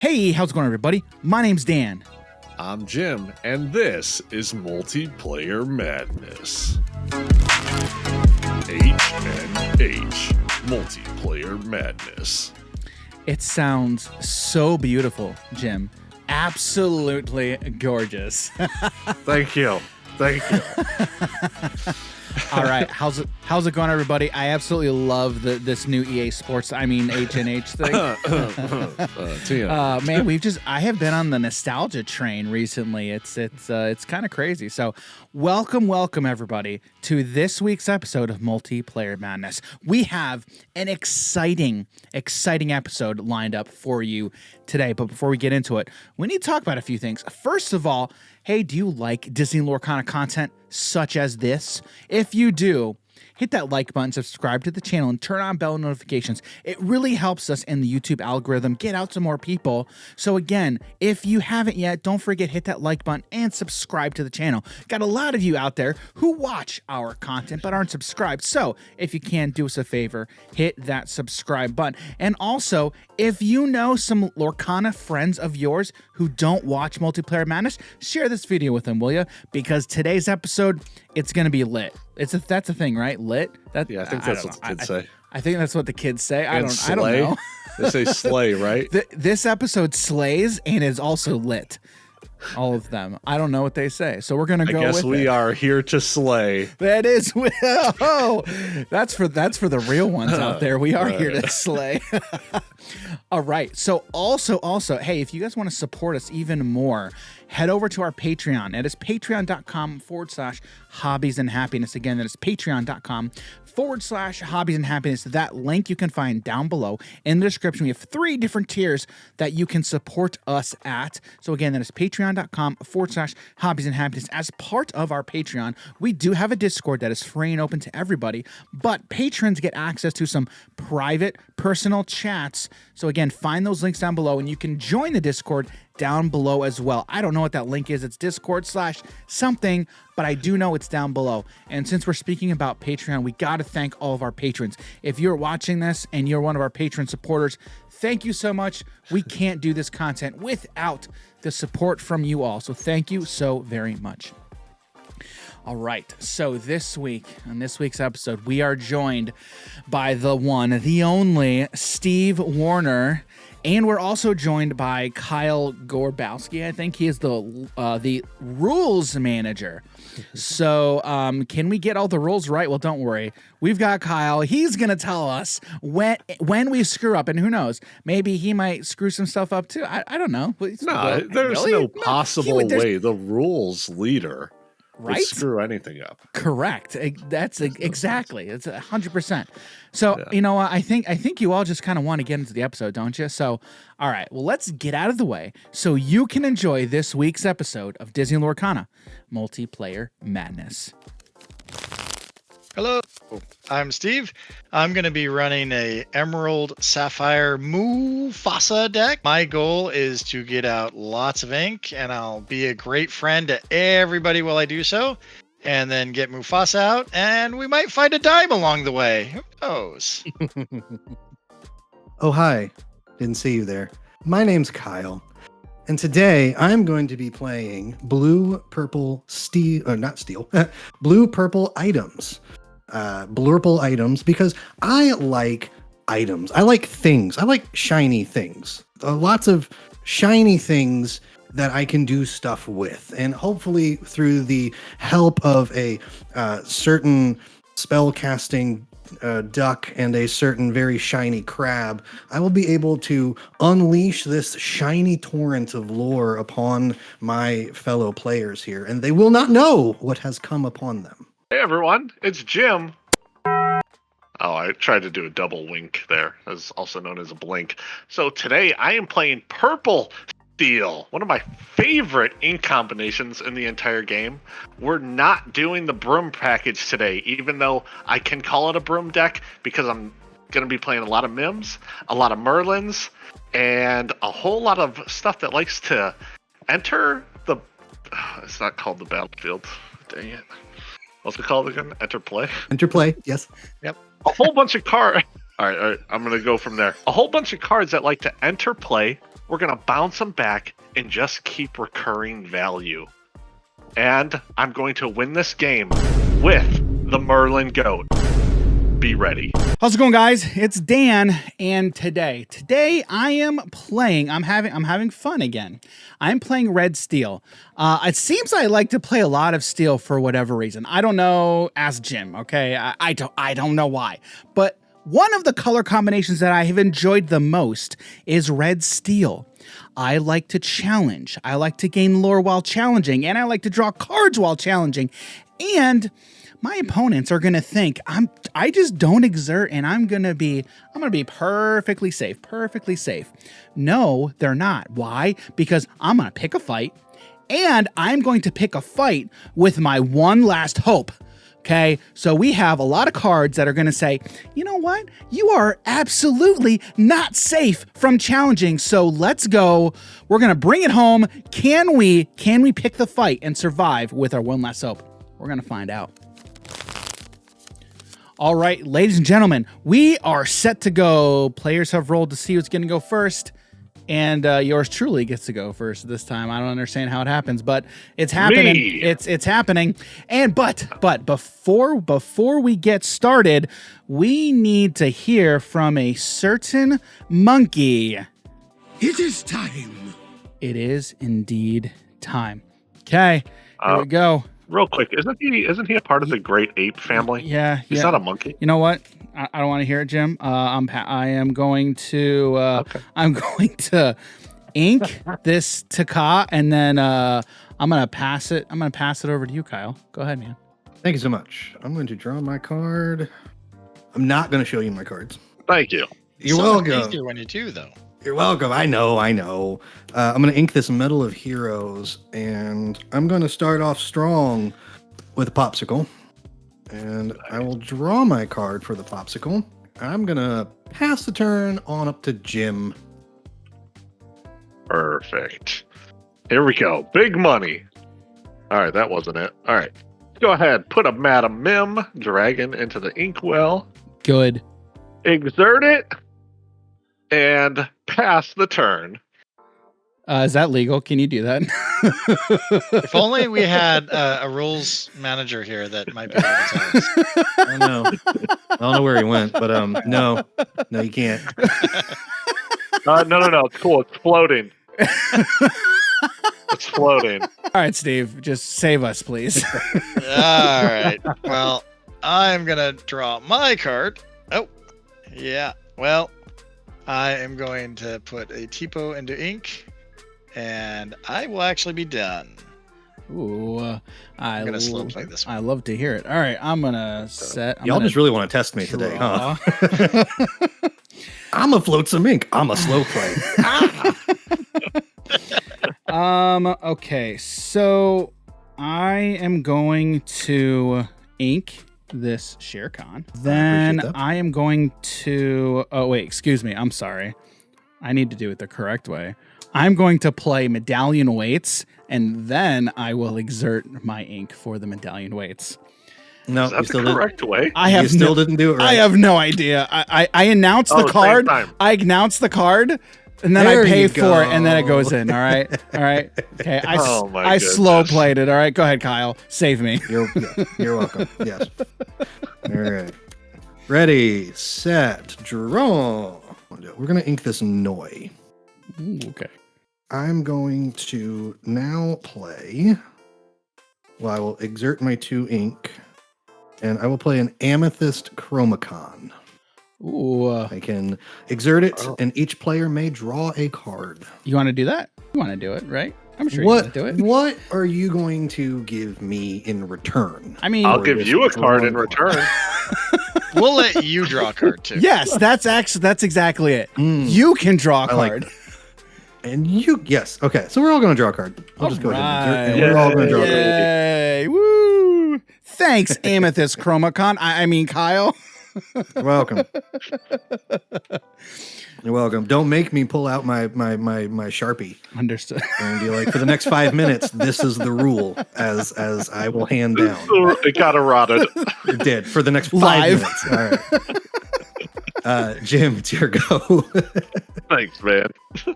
Hey, how's it going, everybody? My name's Dan. I'm Jim, and this is Multiplayer Madness. HNH, Multiplayer Madness. It sounds so beautiful, Jim. Absolutely gorgeous. Thank you. All right, how's it going, everybody? I absolutely love this new EA Sports, HNH thing. Man, I have been on the nostalgia train recently. It's kind of crazy. So, welcome everybody to this week's episode of Multiplayer Madness. We have an exciting episode lined up for you today. But before we get into it, we need to talk about a few things. First of all, hey, do you like Disney Lorcana content such as this? If you do, hit that like button, subscribe to the channel, and turn on bell notifications. It really helps us in the YouTube algorithm get out to more people. So again, if you haven't yet, don't forget, hit that like button and subscribe to the channel. Got a lot of you out there who watch our content but aren't subscribed. So if you can, do us a favor, hit that subscribe button. And also, if you know some Lorcana friends of yours who don't watch Multiplayer Madness, share this video with them, will you? Because today's episode, it's going to be lit. That's a thing, right? Lit? Yeah, I think that's what the kids say. I think that's what the kids say. I don't slay? know. They say slay, right? This episode slays and is also lit. All of them. I don't know what they say, so we're gonna go with it. I guess we are here to slay. That is, that's for the real ones out there. We are here to slay. All right. So also, hey, if you guys want to support us even more, head over to our Patreon. It is patreon.com/hobbies and happiness. Again, that is patreon.com/hobbies and happiness. That link you can find down below in the description. We have 3 different tiers that you can support us at. So again, that is patreon.com/hobbies and happiness. As part of our Patreon, we do have a Discord that is free and open to everybody, but patrons get access to some private personal chats. So again, find those links down below and you can join the Discord down below as well. I don't know what that link is. It's Discord/something, but I do know it's down below. And since we're speaking about Patreon, we got to thank all of our patrons. If you're watching this and you're one of our patron supporters, thank you so much. We can't do this content without the support from you all. So thank you so very much. All right, so this week, on this week's episode, we are joined by the one, the only, Steve Warner, and we're also joined by Kyle Gorbowski. I think he is the rules manager. So can we get all the rules right? Well, don't worry. We've got Kyle. He's going to tell us when we screw up, and who knows, maybe he might screw some stuff up too. I don't know. There's no possible way the rules leader would screw anything up. Correct. That's exactly. It's 100%. So, You know, I think you all just kind of want to get into the episode, don't you? So, all right, well, let's get out of the way so you can enjoy this week's episode of Disney Lorcana Multiplayer Madness. Hello, I'm Steve. I'm going to be running a Emerald Sapphire Mufasa deck. My goal is to get out lots of ink, and I'll be a great friend to everybody while I do so, and then get Mufasa out, and we might find a dime along the way. Who knows? Oh, hi. Didn't see you there. My name's Kyle, and today I'm going to be playing blue, purple items. Blurple items, because I like items. I like things. I like shiny things. Lots of shiny things that I can do stuff with. And hopefully through the help of a certain spell casting duck and a certain very shiny crab, I will be able to unleash this shiny torrent of lore upon my fellow players here, and they will not know what has come upon them. Hey everyone, it's Jim. Oh, I tried to do a double wink there, as also known as a blink. So today I am playing Purple Steel, one of my favorite ink combinations in the entire game. We're not doing the broom package today, even though I can call it a broom deck, because I'm going to be playing a lot of Mims, a lot of Merlins, and a whole lot of stuff that likes to enter the... It's not called the battlefield. Dang it. What's it called again? Interplay? Interplay, yes. Yep. A whole bunch of cards. All right, I'm going to go from there. A whole bunch of cards that like to enter play we're going to bounce them back and just keep recurring value. And I'm going to win this game with the Merlin Goat. Be ready. How's it going, guys? It's Dan, and today I am playing. I'm having fun again. I'm playing Red Steel. It seems I like to play a lot of Steel for whatever reason. I don't know. Ask Jim. Okay, I don't know why, but one of the color combinations that I have enjoyed the most is Red Steel. I like to challenge. I like to gain lore while challenging, and I like to draw cards while challenging, and my opponents are gonna think I just don't exert, and I'm gonna be perfectly safe. No, they're not. Why? Because I'm gonna pick a fight, and I'm going to pick a fight with my one last hope. Okay, so we have a lot of cards that are gonna say, you know what? You are absolutely not safe from challenging. So let's go. We're gonna bring it home. Can we pick the fight and survive with our one last hope? We're gonna find out. All right, ladies and gentlemen, we are set to go. Players have rolled to see who's going to go first, and yours truly gets to go first this time. I don't understand how it happens, but it's happening. Me. It's happening. And but before we get started, we need to hear from a certain monkey. It is time. It is indeed time. Okay, here we go. Real quick, isn't he a part of the great ape family? Yeah, He's not a monkey. You know what? I don't want to hear it, Jim. I am going to I'm going to ink this Taka, and then I'm gonna pass it. I'm gonna pass it over to you, Kyle. Go ahead, man. Thank you so much. I'm going to draw my card. I'm not going to show you my cards. Thank you. You're So much welcome. easier when you do, though. You're welcome. I know. I'm going to ink this Medal of Heroes, and I'm going to start off strong with a popsicle. And I will draw my card for the popsicle. I'm going to pass the turn on up to Jim. Perfect. Here we go. Big money. All right, that wasn't it. All right. Go ahead. Put a Madam Mim dragon into the inkwell. Good. Exert it. And pass the turn. Is that legal? Can you do that? If only we had a rules manager here that might be able to tell us. I don't know. I don't know where he went, but no, you can't. No. It's cool. It's floating. It's floating. All right, Steve, just save us, please. All right. Well, I'm going to draw my card. Oh, yeah. Well, I am going to put a Tipo into ink, and I will actually be done. Ooh, I'm going to slow play this one. I love to hear it. All right, I'm gonna set. Y'all just really want to test me today, huh? I'm a float some ink. I'm a slow play. Okay, so I am going to ink this Shere Khan. Then I am going to. Oh wait, excuse me. I'm sorry. I need to do it the correct way. I'm going to play Medallion Weights, and then I will exert my ink for the Medallion Weights. No, Is that the correct way? You still didn't do it right. I have no idea. I announced the card. I announced the card, and then I pay for it, and then it goes in. All right. Okay. I slow played it. All right. Go ahead, Kyle. Save me. You're welcome. Yes. All right. Ready, set, draw. We're gonna ink this Noi. Ooh, okay. I'm going to now play. Well, I will exert my 2 ink, and I will play an Amethyst Chromacon. Ooh. I can exert it, and each player may draw a card. You want to do that? You want to do it, right? I'm sure you want to do it. What are you going to give me in return? I mean, I'll give you a card in return. We'll let you draw a card, too. Yes, that's exactly it. You can draw a card. And yes. Okay, so we're all going to draw a card. I'll just go ahead and exert, and we're all going to draw a card. Yay! Woo! Thanks, Amethyst Chromacon. I mean, Kyle. You're welcome. You're welcome. Don't make me pull out my Sharpie. Understood. And be like, for the next 5 minutes, this is the rule as I will hand down. It got eroded. It did for the next 5 minutes. All right. Jim, it's your go. Thanks, man. All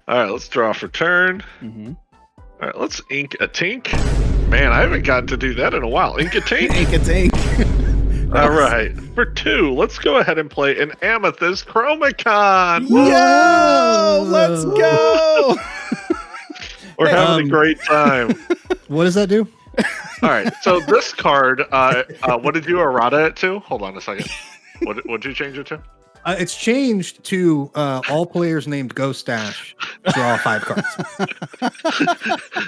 right, let's draw for turn. Mm-hmm. All right, let's ink a tink. Man, I haven't gotten to do that in a while. Ink a tink. Ink a tink. All right, for 2, let's go ahead and play an Amethyst Chromacon. Yo, let's go. We're having a great time. What does that do? All right, so this card, what did you errata it to? Hold on a second. What did you change it to? It's changed to all players named Ghost Dash draw 5 cards.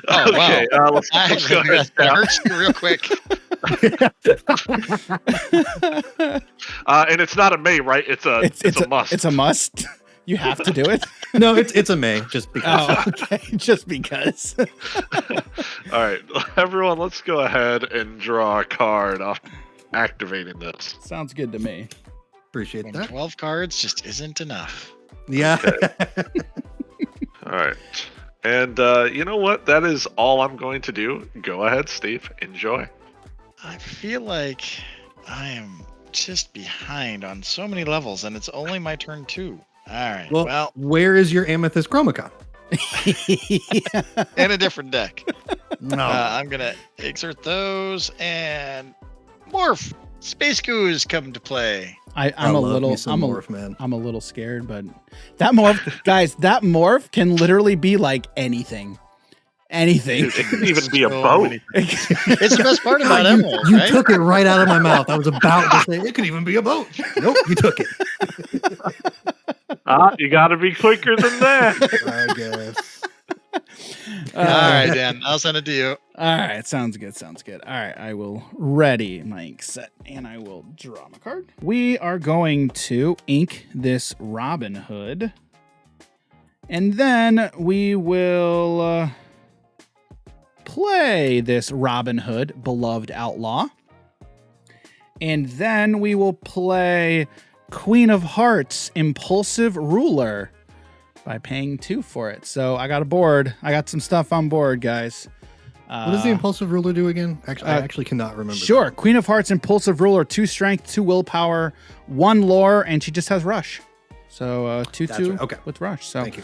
Oh, Okay, wow. let's go Actually, ahead. that hurts you real quick. And it's not a may, right? It's a must. It's a must. You have to do it. No, it's a May, just because. Oh, okay. Just because. All right, everyone, let's go ahead and draw a card off activating this. Sounds good to me. Appreciate When that. 12 cards just isn't enough. Yeah. All right. And you know what? That is all I'm going to do. Go ahead, Steve. Enjoy. I feel like I am just behind on so many levels, and it's only my turn 2. All right. Well, where is your Amethyst Chromacon? in a different deck. No. I'm going to exert those, and Morph! Space Goose come to play. I'm a little morph, man. I'm a little scared, but that morph, guys, that morph can literally be like anything. Anything. It could even be a So boat. many- It's the best part about you Emerald, you right? took it right out of my mouth. I was about to say it could even be a boat. Nope, you took it. You got to be quicker than that. I guess. All right, Dan. I'll send it to you. All right, sounds good. All right, I will ready my ink set and I will draw my card. We are going to ink this Robin Hood, and then we will play this Robin Hood, beloved outlaw, and then we will play Queen of Hearts, impulsive ruler, by paying 2 for it. So I got a board. I got some stuff on board, guys. What does the impulsive ruler do again? Actually, I actually cannot remember. Sure. Queen of Hearts, impulsive ruler, 2 strength, 2 willpower, 1 lore, and she just has rush. So 2/2 right. Okay. with rush. So Thank you.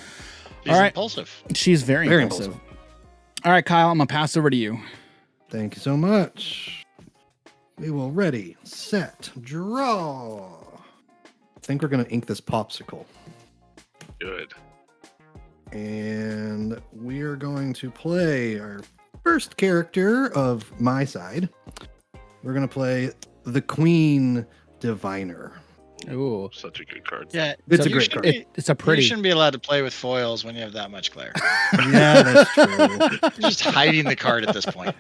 She's All right. impulsive. she's very, Very impulsive. All right, Kyle, I'm gonna pass over to you. Thank you so much. We will ready, set, draw. I think we're gonna ink this popsicle. Good. And we're going to play our first character of my side. We're going to play the Queen Diviner. Ooh, Such a good card. Yeah, It's a you great should card. be- it's a You pretty. shouldn't be allowed to play with foils when you have that much glare. Yeah, that's true. You're just hiding the card at this point.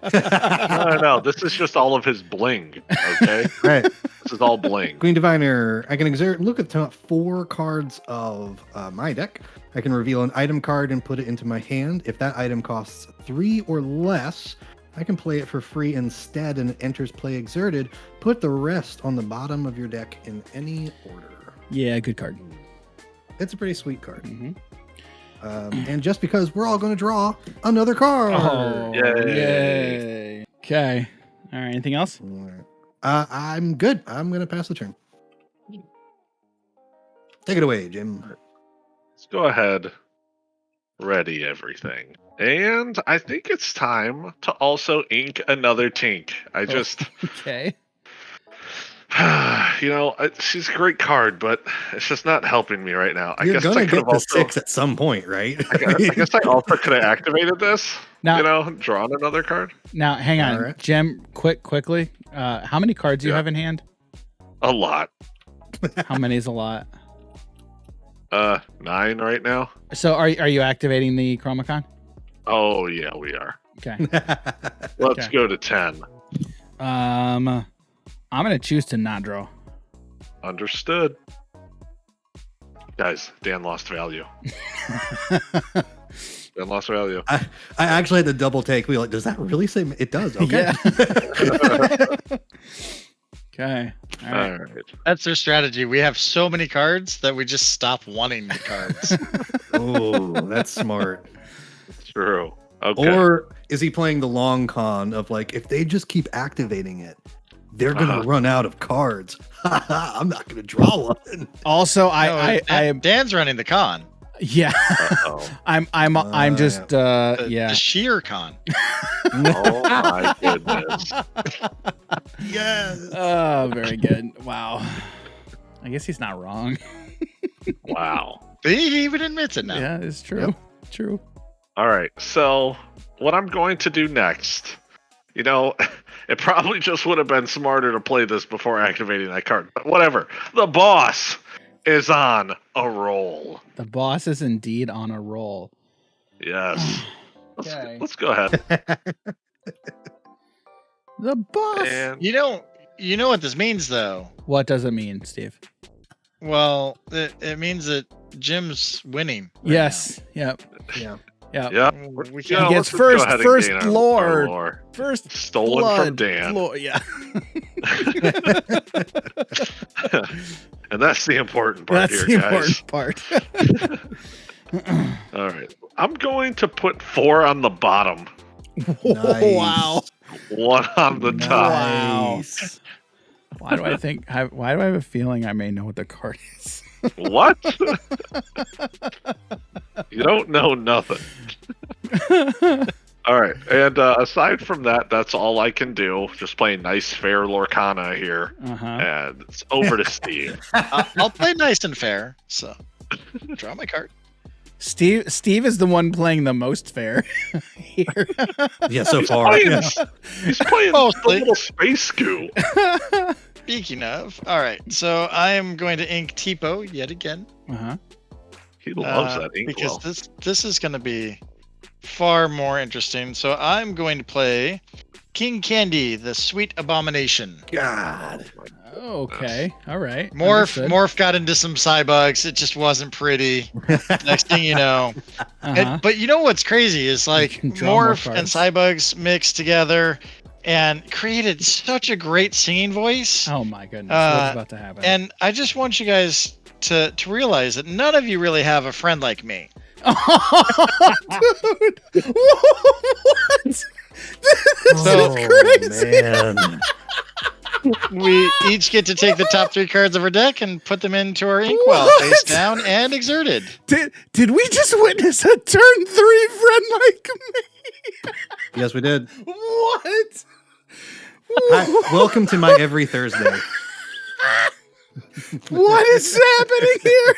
No, this is just all of his bling. Okay, Right. this is all bling. Queen Diviner. I can look at the top 4 cards of my deck. I can reveal an item card and put it into my hand. If that item costs 3 or less, I can play it for free instead and it enters play exerted. Put the rest on the bottom of your deck in any order. Yeah, good card. It's a pretty sweet card. Mhm. And just because we're all going to draw another card. Oh, Yay. yay. Okay. All right. Anything else? I'm good. I'm going to pass the turn. Take it away, Jim. Let's go ahead. Ready everything. And I think it's time to also ink another tink. I just, Okay. she's a great card, but it's just not helping me right now. I You're guess going I to could get have the also. 6 at some point, right? I guess I also could have activated this. Now, Drawn another card. now, hang on, All right. Jim. Quickly. How many cards do you Yeah. have in hand? A lot. How many is a lot? 9 right now. So, are you activating the Chromacon? Oh yeah, we are. Okay. Let's Okay. go to 10. I'm gonna choose to not draw. Understood. Guys, Dan lost value. Dan lost value. I actually had to double take. We were like, does that really say it does? Okay. Yeah. Okay. All right. All right. That's their strategy. We have so many cards that we just stop wanting the cards. Oh, that's smart. True. Okay. Or is he playing the long con of like, if they just keep activating it, they're going to run out of cards. I'm not going to draw one. Also, No, I Dan's running the con. Yeah. Uh-oh. I'm just The sheer con. Oh my goodness. Yes. Oh, very good. Wow. I guess he's not wrong. Wow. He even admits it now. Yeah, it's true. True. All right. So what I'm going to do next, it probably just would have been smarter to play this before activating that card. But whatever. The boss is on a roll. The boss is indeed on a roll. Yes. Okay. Let's go ahead. The boss. And You know what this means, though. What does it mean, Steve? Well, it means that Jim's winning. right Yes. Yep. Yeah. Yep. yeah, now. We He can't. gets let's go first ahead and first gain our lore. lore. First Stolen blood. from Dan. Lore, yeah. And that's the important part That's here, the guys. important part. All right. I'm going to put 4 on the bottom, Nice. Wow. 1 on the top. Wow. Nice. Why do I have a feeling I may know what the card is? What? You don't know nothing. All right. And aside from that, that's all I can do. Just playing nice, fair Lorcana here. Uh-huh. And it's over to Steve. I'll play nice and fair. So, draw my card. Steve is the one playing the most fair here. Yeah, so He's far. playing, Yeah. he's playing the Mostly. little space goo. Speaking of, all right. So I am going to ink Tipo yet again. Uh-huh. He loves that because inkwell. this is going to be far more interesting. So I'm going to play King Candy, the Sweet Abomination. God. Okay. All right. Morph got into some cybugs. It just wasn't pretty. Next thing you know, Uh-huh. but you know what's crazy is like can draw more Morph and cards. cybugs mixed together and created such a great singing voice. Oh my goodness. What's about to happen? And I just want you guys to realize that none of you really have a friend like me. Dude. What? This So- is crazy. Man. We each get to take the top 3 cards of our deck and put them into our inkwell, What? face down and exerted. Did we just witness a turn 3 friend like me? Yes, we did. What? Hi, welcome to my every Thursday. What is happening here?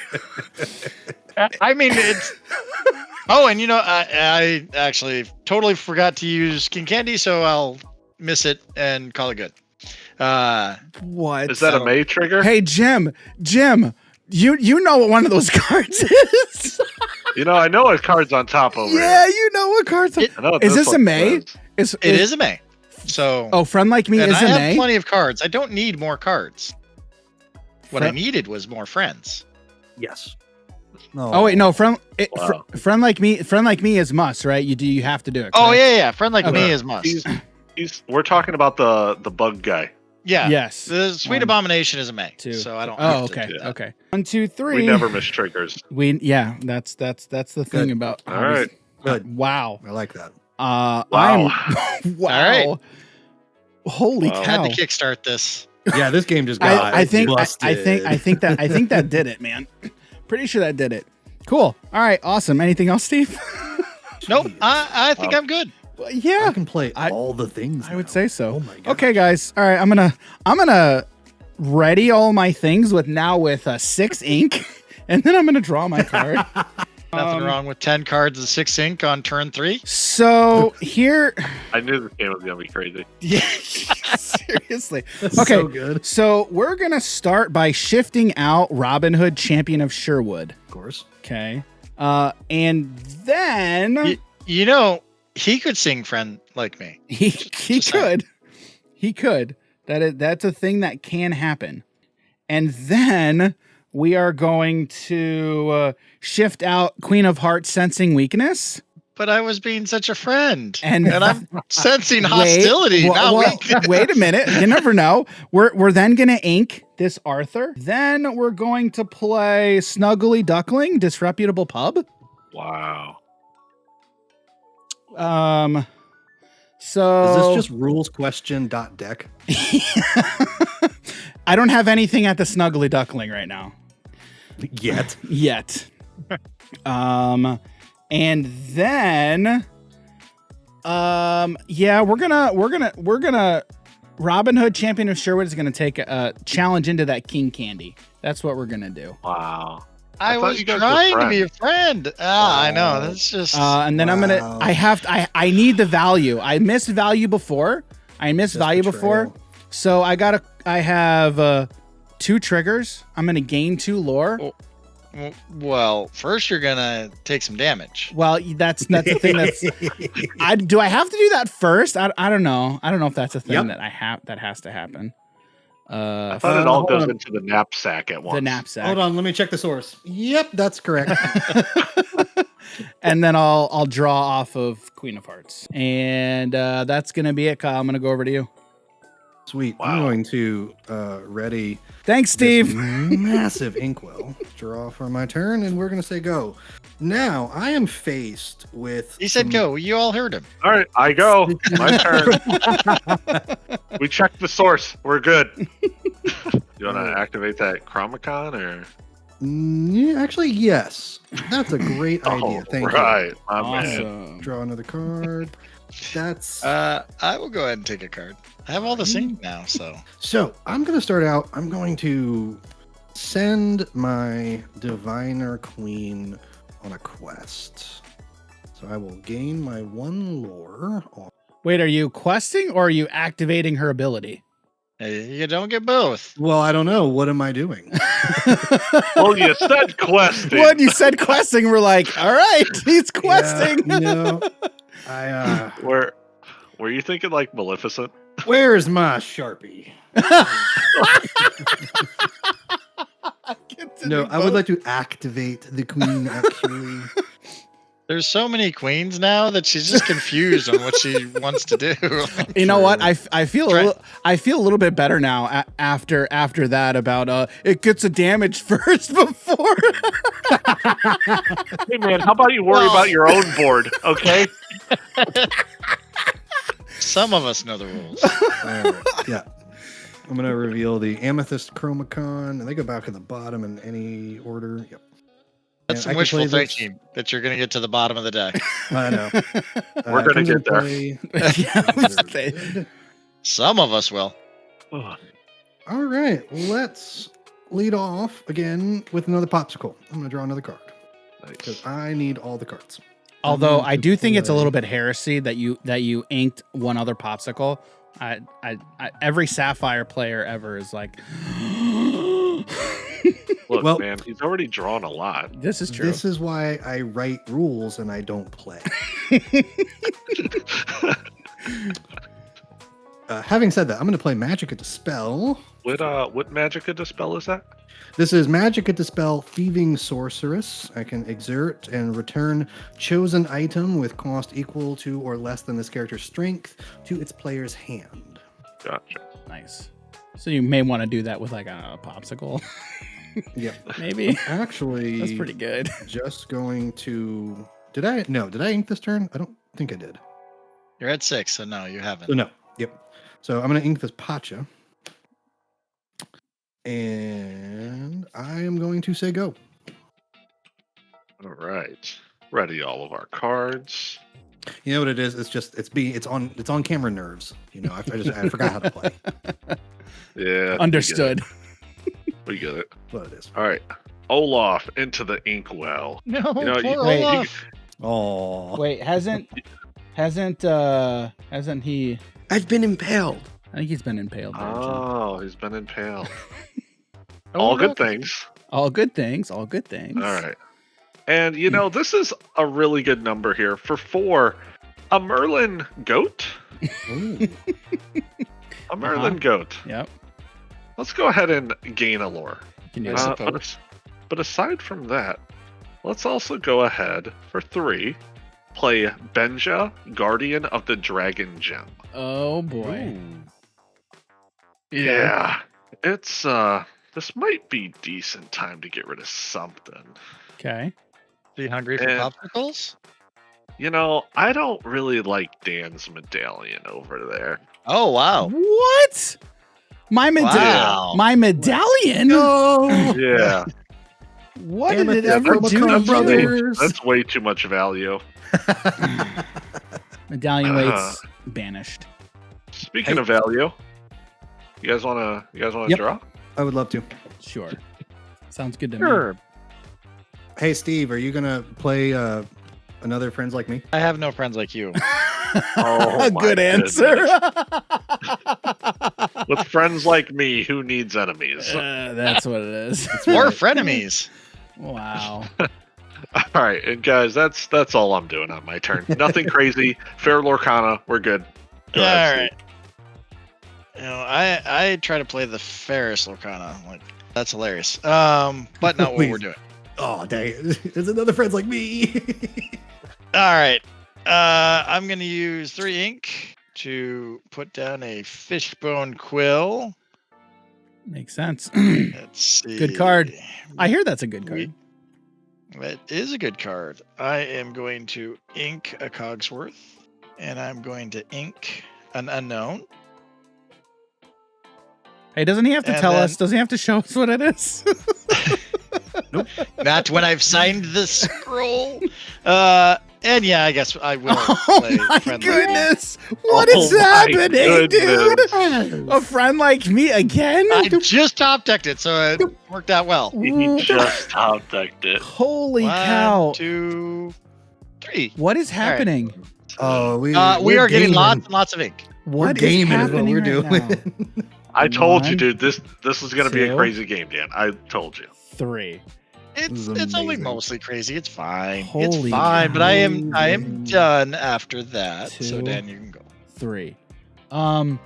I mean, it's. Oh, and I actually totally forgot to use King Candy, so I'll miss it and call it good. What? Is that a May trigger? Hey, Jim, you know what one of those cards is? I know what card's on top over Yeah, here. you know what cards. It- I know what Is this a one May? says. It is a May. So. Oh, friend like me and is I a have May. plenty of cards. I don't need more cards. What I Fri- needed was more friends. Yes. Oh wait, no, friend Wow. friend like me is must, right? You have to do it. Oh correct? yeah. Friend like Okay. me is must. We're talking about the bug guy. Yeah. Yes. The Sweet One, Abomination is a May. 2. So I don't. Oh, have to okay. do that. Okay. 1, 2, 3. We never miss triggers. That's the thing Good. about. All right. Good. Wow. I like that. Wow. Wow. Wow. All Holy Wow. cow. Had to kickstart this. Yeah, this game just got I think busted. I think that did it, man. Pretty sure that did it. Cool. All right. Awesome. Anything else, Steve? Nope. I think I'm good. Well, I yeah, can play I- all the things. I would now. say so. Oh my god. Okay, guys. All right. I'm gonna ready all my things with 6 ink, and then I'm gonna draw my card. Nothing wrong with 10 cards and 6 ink on turn 3. So here, I knew this game was gonna be crazy. yeah, seriously. That's Okay. so good. So we're gonna start by shifting out Robin Hood, Champion of Sherwood. Of course. Okay. And then He could sing Friend Like Me. he just saying. could. That's a thing that can happen. And then we are going to shift out Queen of Hearts, Sensing Weakness. But I was being such a friend. And I'm sensing hostility, not weakness. Wait a minute. You never know. We're then gonna ink this Arthur. Then we're going to play Snuggly Duckling, Disreputable Pub. Wow. So Is this just rules question deck? I don't have anything at the Snuggly Duckling right now. Yet. Yet. And then, yeah, we're gonna Robin Hood, Champion of Sherwood, is gonna take a challenge into that King Candy. That's what we're gonna do. Wow. I thought was you guys were trying to be a friends. friend. I know. That's just. And then Wow. I need the value. I missed value before. Betrayal. So I have 2 triggers. I'm gonna gain 2 lore. Well, first you're gonna take some damage. Well, that's the thing. Do I have to do that first? I don't know. I don't know if that's a thing that has to happen. I thought it all hold goes on. into the knapsack at once. The knapsack. Hold on, let me check the source. Yep, that's correct. And then I'll draw off of Queen of Hearts, and that's gonna be it. Kyle, I'm gonna go over to you. Sweet. Wow. I'm going to ready Thanks, this Steve. massive inkwell. Draw for my turn, and we're going to say go. Now, I am faced with... He said some- go. You all heard him. All right, I go. My turn. We checked the source. We're good. You want to activate that Chromicon or? Yeah, actually, yes. That's a great idea. Thank you. Right, my man. Awesome. Draw another card. That's... I will go ahead and take a card. I have all the sync now, so. So, I'm going to start out. I'm going to send my Diviner Queen on a quest. So I will gain my 1 lore. Wait, are you questing or are you activating her ability? You don't get both. Well, I don't know. What am I doing? Well, you said questing. When you said questing, we're like, all right, he's questing. Yeah, no, I Were you thinking like Maleficent? where's my Sharpie? No, I would like to activate the queen actually. There's so many queens now that she's just confused on what she wants to do. You know what? I feel a little bit better now after that about it gets a damage first before. Hey man, how about you worry about your own board, okay? Some of us know the rules. All right, yeah. I'm gonna reveal the Amethyst Chromicon, and they go back at the bottom in any order. Yep. That's And I some can wishful play this- thinking that you're going to get to the bottom of the deck. I know. We're gonna comes into get there. play. Yeah. Good. Some of us will. Ugh. All right, let's lead off again with another popsicle. I'm gonna draw another card because Nice. I need all the cards. Although I'm I going do to think it's a play- little bit heresy that you inked one other popsicle. I every Sapphire player ever is like, Look, Well- man, he's already drawn a lot. this is true. This is why I write rules and I don't play. Having said that, I'm going to play Magic at Dispel. What Magicka Dispel is that? This is Magic at Dispel Thieving Sorceress. I can exert and return chosen item with cost equal to or less than this character's strength to its player's hand. Gotcha. Nice. So you may want to do that with like a popsicle, Yep. maybe. Actually, That's pretty good. just going to... Did I ink this turn? I don't think I did. You're at 6, so no, you haven't. So no. Yep. So I'm going to ink this Pacha. And I am going to say go. All right. Ready all of our cards. You know what it is? It's on camera nerves. You know, I forgot how to play. Yeah. Understood. We get it. What it is. All right. Olaf into the inkwell. No, You know, poor wait, Olaf. Oh. Wait, hasn't he? I've been impaled. I think he's been impaled. there, Jim. Oh, he's been impaled. Oh, All no. good things. All good things. All good things. All right. And, you know, this is a really good number here. For 4, a Merlin goat. Ooh. A Merlin goat. Yep. Let's go ahead and gain a lore. You can do I that. suppose. But aside from that, let's also go ahead for 3, play Benja, Guardian of the Dragon Gem. Oh boy. Yeah. It's, this might be decent time to get rid of something. Okay. Are you hungry for And- popsicles? You know, I don't really like Dan's medallion over there. Oh, wow. What? My Wow. My medallion? No. Yeah. What Damn did it, it ever Chroma do Con to Brothers. That's way too much value. Medallion weights banished. Speaking Hey. of value, you guys wanna Yep. draw? I would love to. Sure. Sounds good to Sure. Hey, Steve, are you gonna play another Friends Like Me? I have no friends like you. me. Oh, my Good answer. With friends like me, who needs enemies? That's what it is. Or frenemies. Wow. All right, and guys, that's all I'm doing on my turn. Nothing crazy. Fair Lorcana, we're good. Go All ahead, right. You know, I try to play the fairest Lorcana. Like that's hilarious. But not what Please. we're doing. Oh, dang it. There's another Friends Like Me. All right. I'm gonna use 3 ink to put down a fishbone quill. Makes sense. Let's see. Good card. I hear that's a good card. That is a good card. I am going to ink a Cogsworth, and I'm going to ink an unknown. Hey, doesn't he have to And tell then- us? Doesn't he have to show us what it is? Not when I've signed the scroll. And yeah, I guess I will Oh play my friendly. goodness! What Oh is my happening, goodness. dude? A friend like me again? I just top decked it, so it worked out well. He just top decked it. Holy 1, cow! 2, 3. What is happening? Oh, We we're are getting gaming. lots and lots of ink. We're What is gaming is what happening we're right doing. now? I told you, One, dude. This is gonna be a two. crazy game, Dan. I told you. 3. It's is only amazing. mostly crazy. It's fine. Holy it's fine, but I am cow. done after that. So 2, Dan, you can go. 3. Okay,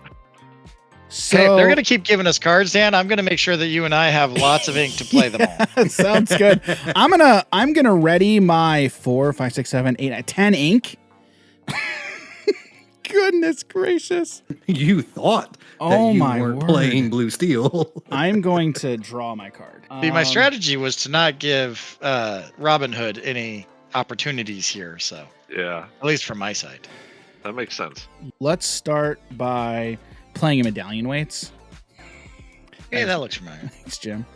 So they're gonna keep giving us cards, Dan. I'm gonna make sure that you and I have lots of ink to play them all. Sounds good. I'm gonna ready my 4, 5, 6, 7, 8, 10 ink. Goodness gracious! You thought Oh that you my weren't word. playing Blue Steel. I'm going to draw my card. See, my strategy was to not give Robin Hood any opportunities here. So Yeah, at least from my side. that makes sense. Let's start by playing a medallion weights. Hey, that looks familiar. Thanks, Jim.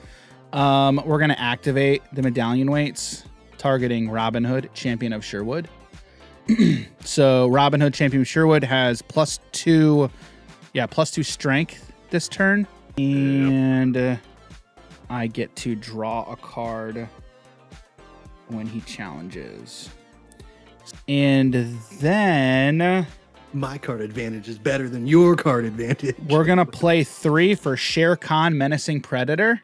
We're gonna activate the medallion weights, targeting Robin Hood, Champion of Sherwood. So Robin Hood, Champion of Sherwood has +2 strength this turn, and I get to draw a card when he challenges. And then My card advantage is better than your card advantage. we're gonna play 3 for Shere Khan, Menacing Predator.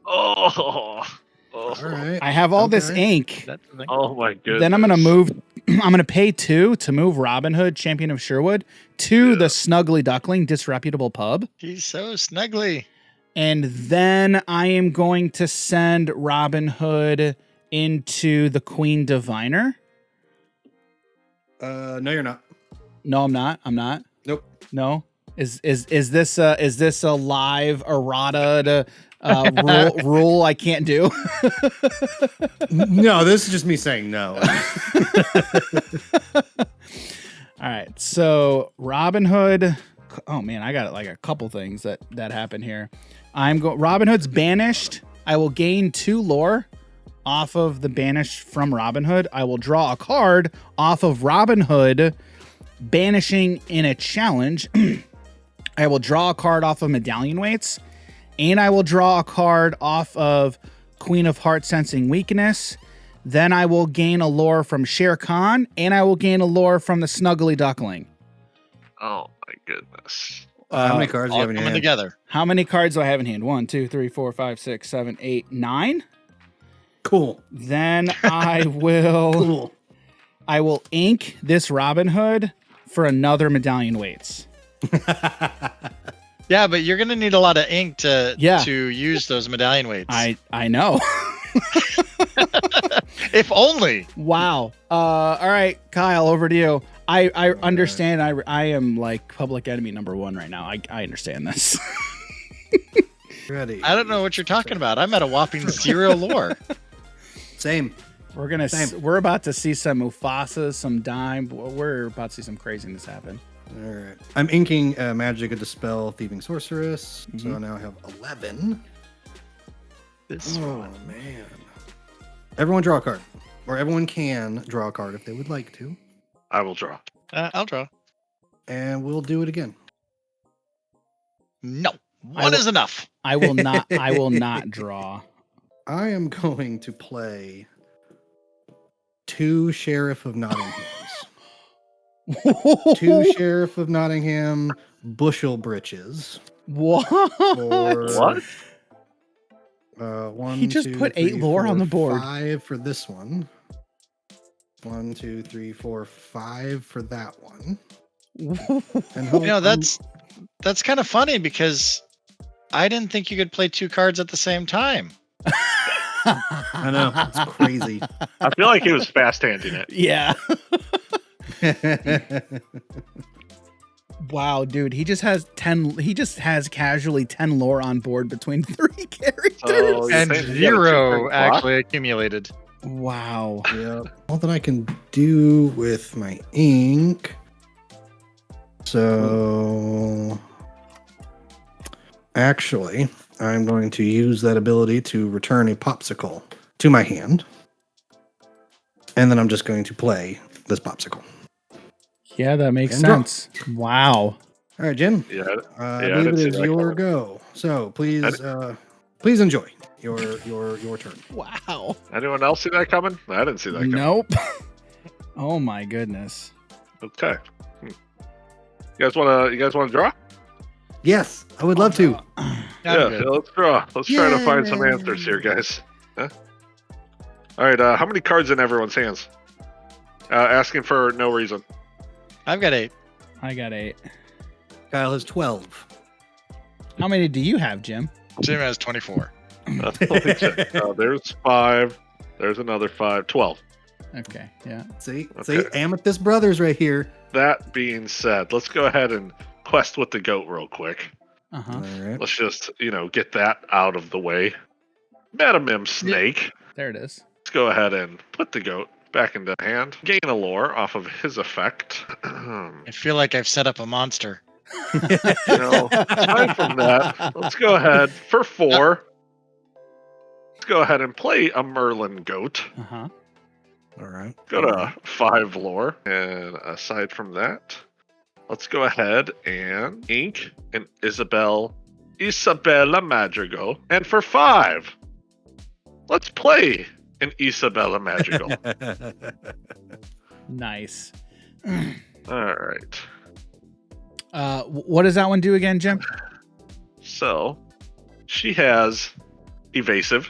Oh, All right. I have all this Okay. ink. That's the thing. oh my goodness. Then I'm gonna move. I'm gonna pay 2 to move Robin Hood, Champion of Sherwood, to the Snuggly Duckling, Disreputable Pub, He's so snuggly. and then I am going to send Robin Hood into the Queen Diviner. No, you're not. No, I'm not. I'm not. Nope. No. Is this a live errata rule I can't do? No, this is just me saying no. All right, so Robin Hood. Oh man, I got like a couple things that happen here. Robin Hood's banished. I will gain 2 lore off of the banish from Robin Hood. I will draw a card off of Robin Hood, banishing in a challenge. I will draw a card off of Medallion Weights, and I will draw a card off of Queen of Hearts Sensing Weakness. Then I will gain a lore from Shere Khan, and I will gain a lore from the Snuggly Duckling. Oh my goodness. How many cards do you All have in your coming hand? together. How many cards do I have in hand? 1, 2, 3, 4, 5, 6, 7, 8, 9. Cool. Then I will Cool. ink this Robin Hood for another Medallion Weights. Yeah, but you're gonna need a lot of ink to Yeah. use those medallion weights. I know. If only. Wow. All right, Kyle, over to you. I understand. I am like public enemy number 1 right now. I understand this. Ready. I don't know what you're talking about. I'm at a whopping 0 lore. Same. We're about to see some Mufasas, some Dime. We're about to see some craziness happen. All right. I'm inking Magic of Dispel Thieving Sorceress. So I now have 11. This Oh, one. man. Everyone draw a card. Or everyone can draw a card if they would like to. I will draw. I'll draw. And we'll do it again. No, one is enough. I will not. I will not draw. I am going to play 2 Sheriff of Nottinghams. 2 Sheriff of Nottingham bushel breeches. What? What? 1, He just 2, put 3, 8 lore on the board. 5 for this one. 1, 2, 3, 4, 5 for that one. And You know, that's kind of funny because I didn't think you could play 2 cards at the same time. I know, it's crazy. I feel like he was fast handing it. Yeah. Wow, dude, he just has 10. He just has casually 10 lore on board between 3 characters. Oh, you're And saying he had a 0 2-turn clock? actually accumulated. Wow. Yeah. All that I can do with my ink. So actually, I'm going to use that ability to return a popsicle to my hand. And then I'm just going to play this popsicle. Yeah, that makes And draw. sense. Wow. All right, Jen. Yeah. I I believe didn't it see is that your coming. go. So please enjoy your turn. Wow. Anyone else see that coming? I didn't see that coming. Nope. Oh my goodness. Okay. You guys wanna draw? Yes, I would love to. Yeah, let's draw. Let's try to find some answers here, guys. Huh? All right, how many cards in everyone's hands? Asking for no reason. I've got 8. I got 8. Kyle has 12. How many do you have, Jim? Jim has 24. Let me check. There's 5. There's another 5. 12. Okay. Yeah. See, Okay. Amethyst Brothers right here. That being said, let's go ahead and quest with the goat real quick. Uh-huh. All right. Let's just, get that out of the way. Metamim Snake. There it is. Let's go ahead and put the goat back into hand. Gain a lore off of his effect. I feel like I've set up a monster. Aside from that, let's go ahead for 4. Let's go ahead and play a Merlin goat. Uh-huh. All right. Go to 5 lore. And aside from that, let's go ahead and ink an Isabella Madrigal. And for 5, let's play an Isabella Madrigal. Nice. All right. What does that one do again, Jim? So, she has evasive.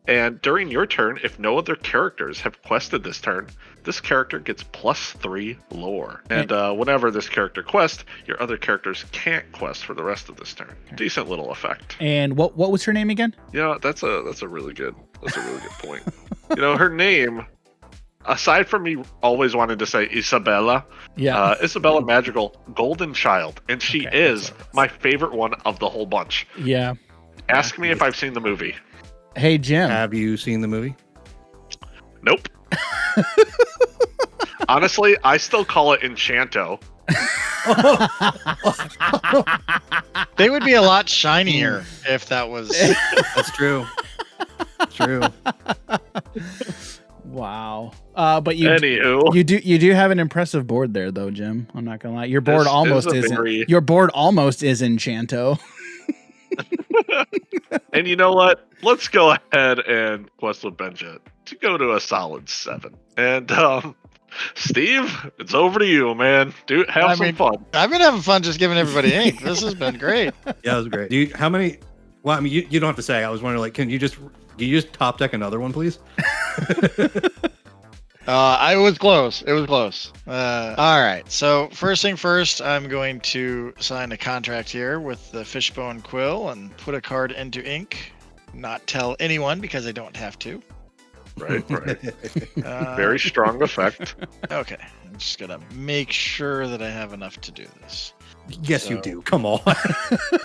And during your turn, if no other characters have quested this turn, this character gets +3 lore. And whenever this character quests, your other characters can't quest for the rest of this turn. Decent little effect. And what was her name again? That's a really good point. Her name, aside from me always wanting to say Isabella, Yeah. Isabella Madrigal, Golden Child, and she Okay, is that's what it was. my favorite one of the whole bunch. Yeah. Ask me if I've seen the movie. Hey, Jim. Have you seen the movie? Nope. Honestly, I still call it Enchanto. They would be a lot shinier if that was. That's true. True. Wow. But you Anywho, you do have an impressive board there, though, Jim. I'm not gonna lie. Your board This almost is a isn't. very- Your board almost is Enchanto. and you know what? Let's go ahead and quest with Benja to go to a solid 7. And Steve, it's over to you, man. Dude, have some fun. I've been having fun just giving everybody ink. This has been great. Yeah, that was great. How many? Well, I mean, you don't have to say. I was wondering, like, can you just top deck another one, please? It was close. It was close. All right. So first thing first, I'm going to sign a contract here with the Fishbone Quill and put a card into ink. Not tell anyone because I don't have to. Right. Very strong effect. Okay. I'm just gonna make sure that I have enough to do this. Yes, you So- do. Come on.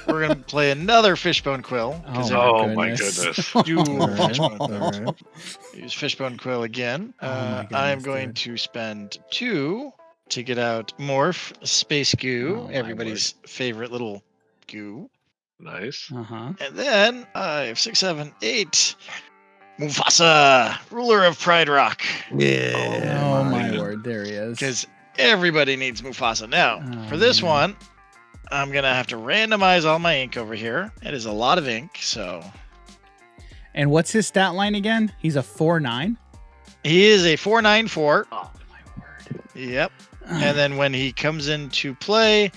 We're gonna play another Fishbone Quill. 'cause Oh, Oh my goodness. goodness. you Fishbone Quill. All right. Use Fishbone Quill again. Oh my I'm goodness, going dude. to spend 2 to get out Morph Space Goo, Oh my everybody's favorite little goo. Nice. Uh-huh. And then 5, 6, 7, 8. Mufasa, ruler of Pride Rock. Yeah. Oh my word, there he is. Because everybody needs Mufasa. Now, Oh, for this man. one, I'm going to have to randomize all my ink over here. It is a lot of ink, so... And what's his stat line again? He's a 4-9. He is a 494. Oh my word. Yep. And then when he comes into play,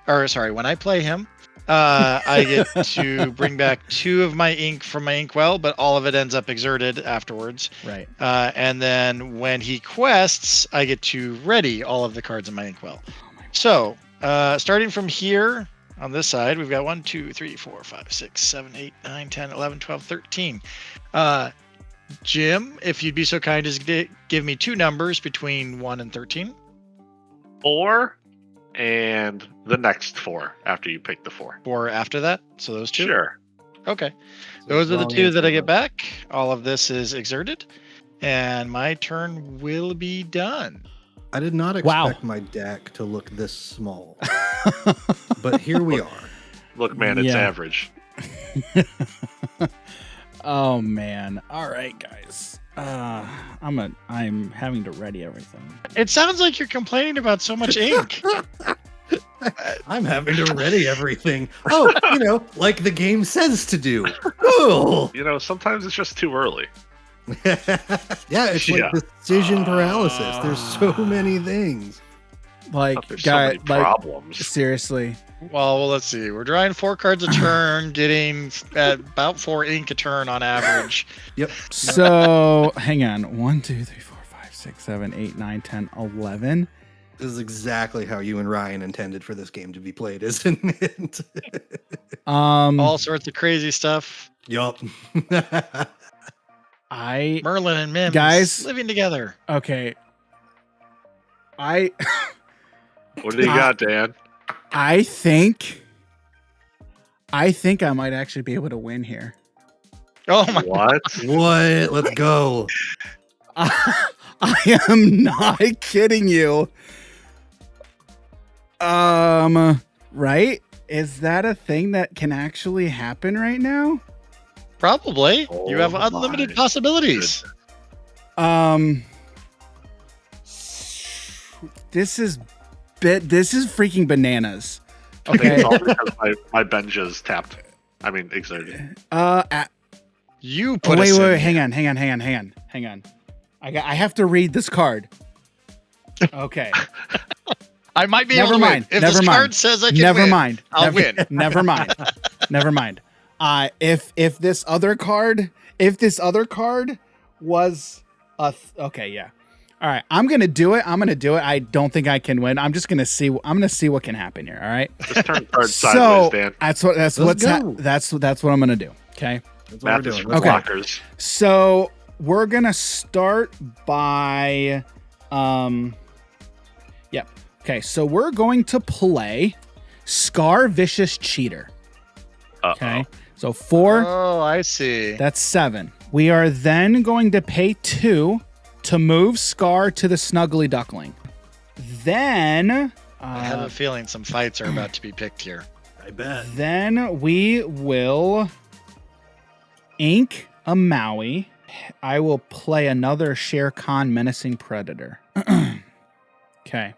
when I play him, I get to bring back 2 of my ink from my inkwell, but all of it ends up exerted afterwards. Right. And then when he quests, I get to ready all of the cards in my inkwell. So, starting from here on this side, we've got 1, 2, 3, 4, 5, 6, 7, 8, 9, 10, 11, 12, 13. Jim, if you'd be so kind as to give me 2 numbers between 1 and 13. 4 and the next 4 after you pick the 4. 4 after that. So those 2. Sure. Okay. Those are the 2 that I get back. All of this is exerted. And my turn will be done. I did not Wow. expect my deck to look this small, but here we are. Look, man, it's Yeah. average. Oh man. All right, guys. I'm having to ready everything. It sounds like you're complaining about so much ink. I'm having to ready everything. Oh, like the game says to do. Oh. Sometimes it's just too early. Yeah, it's like Yeah. decision paralysis. There's so many things. Like, There's so many problems. seriously. Well, let's see. We're drawing 4 cards a turn, getting about 4 ink a turn on average. Yep. So hang on. 1, 2, 3, 4, 5, 6, 7, 8, 9, 10, 11. This is exactly how you and Ryan intended for this game to be played, isn't it? All sorts of crazy stuff. Yup. Merlin and Mims Guys. living together. Okay. What do you got, Dan? I think I might actually be able to win here. Oh my! What? What? Let's go. I am not kidding you. Right? Is that a thing that can actually happen right now? Probably. Oh You have my unlimited possibilities. This is freaking bananas. I think Okay. it's all because my Benja's tapped. Exerted. You put Wait, us in. hang on. I have to read this card. Okay. I might be Never able to mind. win. If Never this mind. card says I can Never win, mind. I'll never, win. Never mind. Never mind. If this other card was okay, yeah. All right, I'm gonna do it. I don't think I can win. I'm gonna see what can happen here. All right. Just turn the card So sideways, Dan. that's Let's go. that's what I'm gonna do. Okay. That's what we're Math is doing. for Okay. blockers. So we're gonna start by, yep. Okay, so we're going to play Scar Vicious Cheater. Okay, so 4. Oh, I see. That's 7. We are then going to pay 2 to move Scar to the Snuggly Duckling. Then, I have a feeling some fights are about to be picked here. I bet. then we will ink a Maui. I will play another Shere Khan Menacing Predator. Okay.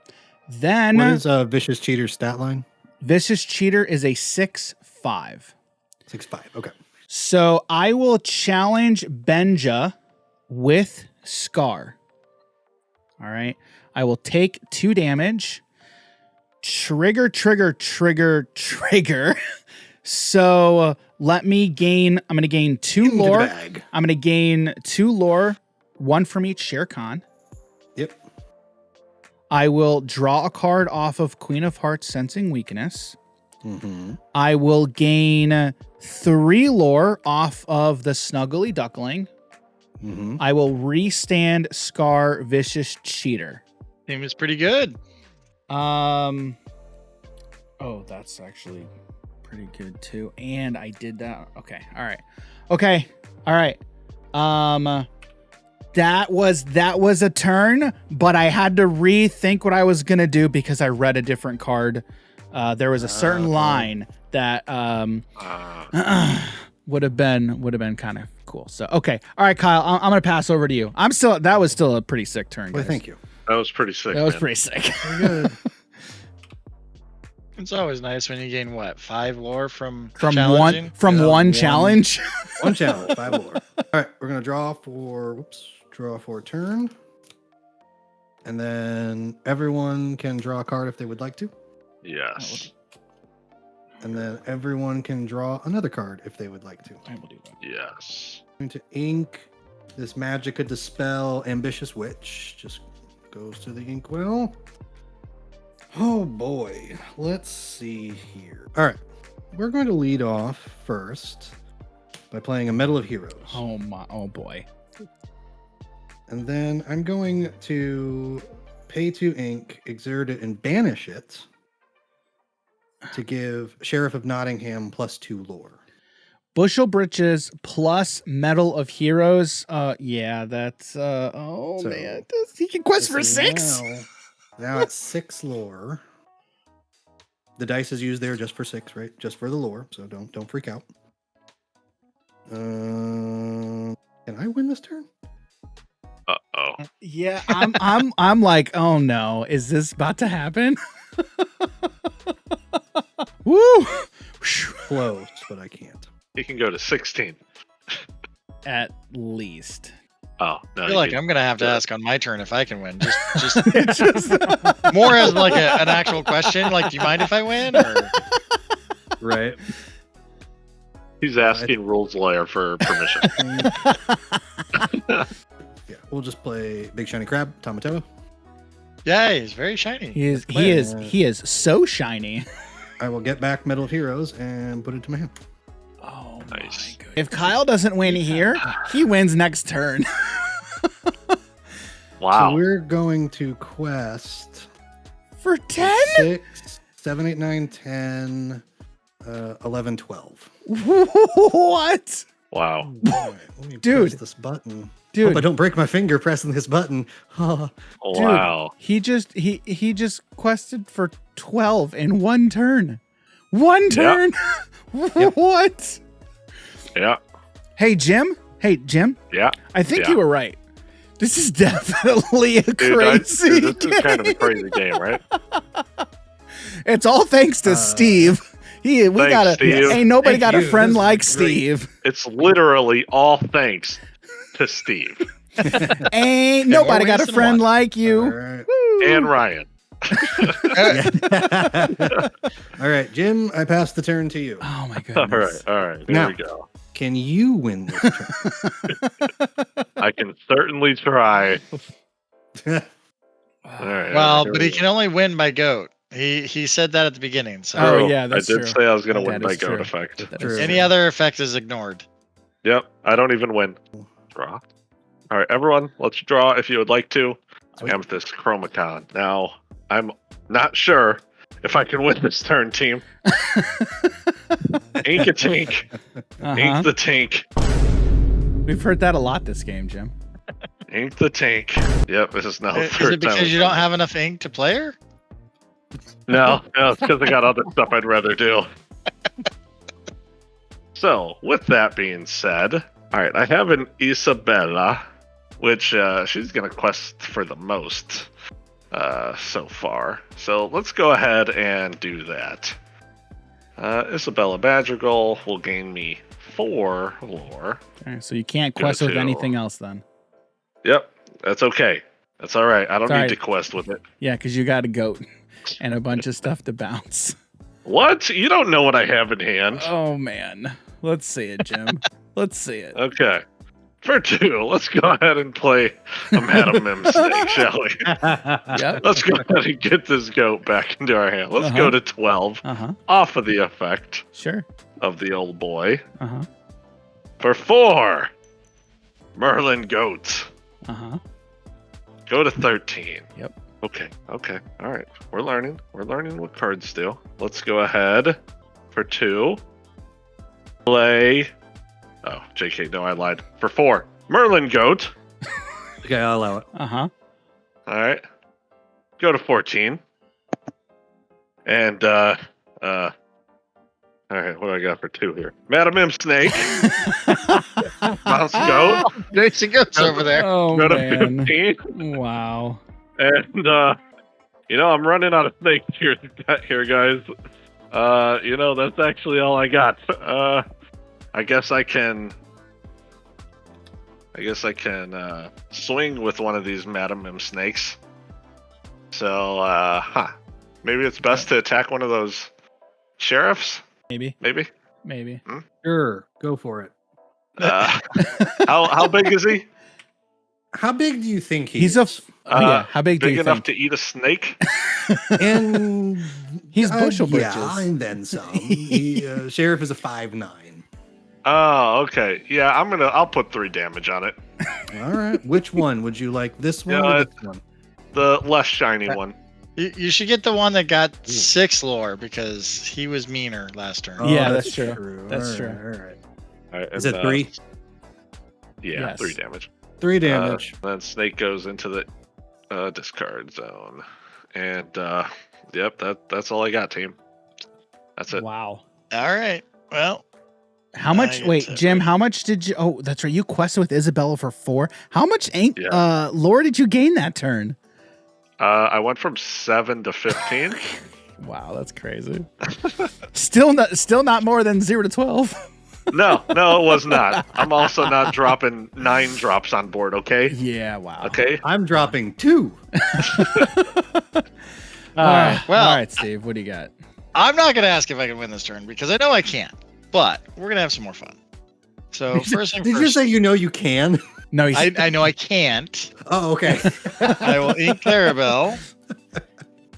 Then What is Vicious Cheater's stat line? Vicious Cheater is a 6/5. 6'5". Okay. So I will challenge Benja with Scar. All right. I will take 2 damage. Trigger. So let me gain. I'm going to gain 2 In the lore. bag. I'm going to gain 2 lore, 1 from each Shere Khan. Yep. I will draw a card off of Queen of Hearts Sensing Weakness. Mm-hmm. I will gain 3 lore off of the Snuggly Duckling. Mm-hmm. I will restand Scar Vicious Cheater. Seems pretty good. Oh, that's actually pretty good too. And I did that. Okay. All right. That was a turn, but I had to rethink what I was gonna do because I read a different card. There was a certain line that would have been kind of Cool. So okay. All right, Kyle. I'm gonna pass over to you. That was still a pretty sick turn. Well, Guys. thank you. That was pretty sick. That was man. pretty sick. Very good. It's always nice when you gain what 5 lore from From challenging? one challenge. One challenge, 5 lore. All right, we're gonna draw for a turn, and then everyone can draw a card if they would like to, Yes. and then everyone can draw another card if they would like to. I will do that. Yes. I'm going to ink this Magicka Dispel Ambitious Witch. Just goes to the inkwell. Oh boy, let's see here. All right, we're going to lead off first by playing a Medal of Heroes. Oh boy. And then I'm going to pay 2 ink, exert it, and banish it to give Sheriff of Nottingham +2 lore. Bushel Britches plus Medal of Heroes. Yeah, that's So, man. He can quest for This is 6. Now it's 6 lore. The dice is used there just for 6, right? Just for the lore, so don't freak out. Can I win this turn? Uh-oh. Yeah, I'm like, oh no, is this about to happen? Woo! Close, but I can't. He can go to 16. At least. Oh, no. I feel you like can- I'm gonna have to ask on my turn if I can win. Just It's just- more as like an actual question. Like, do you mind if I win? Or Right. He's asking Rules Lawyer for permission. Yeah, we'll just play Big Shiny Crab, Tomato. yeah, he's very shiny. he is Clear. he is so shiny. I will get back Medal of Heroes and put it to my hand. Oh Nice. my god. If Kyle doesn't win here, he wins next turn. Wow. So we're going to quest For 10? 6, 7, 8, 9, 10, 11, 12. What? Wow. All right, let me Dude. press this button. Dude. Hope I don't break my finger pressing this button. Oh, Dude. Wow. He just quested for 12 in one turn. One turn? What? Yeah. Hey Jim. Yeah. I think Yeah. you were right. This is definitely a Dude, crazy this is kind of a crazy game, right? It's all thanks to Steve. Thanks, Steve. Ain't nobody Thank got a you. friend This is like great. Steve. It's literally all thanks to Steve Ain't more nobody got ways a than friend one. like you. all right. Woo. and Ryan. All right, Jim, I pass the turn to you. Oh my All goodness. right. All right. There Now. we go. Can you win this turn? I can certainly try. All right. Well, here but we he go. can only win by goat. He said that at the beginning. So Oh, True. yeah, that's I did true. say I was going to That win by is goat true. effect. That True. is any other effect is ignored. Yep. I don't even win. Draw. All right, everyone, let's draw if you would like to. Sweet. Amethyst Chromacon. Now, I'm not sure if I can win this turn, team. Ink a tank. Uh-huh. Ink the tank. We've heard that a lot this game, Jim. Ink the tank. Yep, this is now the Is third it because time. you don't have enough ink to play her? No, it's because I got other stuff I'd rather do. So, with that being said, all right, I have an Isabella, which she's going to quest for the most so far. So let's go ahead and do that. Isabella Madrigal will gain me 4 lore. Okay, so you can't quest with to- anything else then. Yep, that's okay. That's all right. I don't It's need all right. to quest with it. Yeah, because you got a goat and a bunch of stuff to bounce. What? You don't know what I have in hand. Oh man. Let's see it, Jim. Let's see it. Okay. For 2, let's go ahead and play a Madam Mim snake, shall we? Yep. Let's go ahead and get this goat back into our hand. Let's go to 12 Uh-huh. off of the effect Sure. of the old boy. Uh-huh. For 4, Merlin goat. Uh-huh. Go to 13. Yep. Okay. All right. We're learning what cards do. Let's go ahead for 2. Play. Oh, JK, no, I lied. For 4, Merlin goat. Okay, I'll allow it. Uh-huh. All right. Go to 14. And all right, what do I got for 2 here? Madam M snake. Mouse goat. Jason goes over there. Oh Go to man! 15. Wow. And I'm running out of snakes here, guys. That's actually all I got. I guess I can swing with one of these Madam Mim snakes. So, maybe it's best to attack one of those sheriffs. Maybe. Sure, go for it. How big is he? How big do you think He's is? How big do Big you enough think? to eat a snake? And He's bushel yeah, britches. and then some. Sheriff is a 5'9". Oh, okay. Yeah, I'll put 3 damage on it. All right. Which one would you like? This one Yeah, or this one? The less shiny one. You should get the one that got 6 lore because he was meaner last turn. Oh, Yeah, that's true. That's All true. right, all right. All right, Is and, it 3? Yeah, Yes. 3 damage. 3 damage. Then snake goes into the discard zone, and yep, that's all I got, team. That's it. Wow. All right. Well, How much? get Wait, to- Jim. How much did you? Oh, that's right. You quested with Isabella for 4. How much Yeah. lore did you gain that turn? I went from 7 to 15. Wow, that's crazy. still not more than 0 to 12. No, it was not. I'm also not dropping 9 drops on board. Okay. Yeah. Wow. Okay. I'm dropping 2. All right. well- all right, Steve. What do you got? I'm not going to ask if I can win this turn because I know I can't, but we're going to have some more fun. So first thing Did you first, say you know you can? No, he's I know I can't. Oh, okay. I will ink Clarabelle.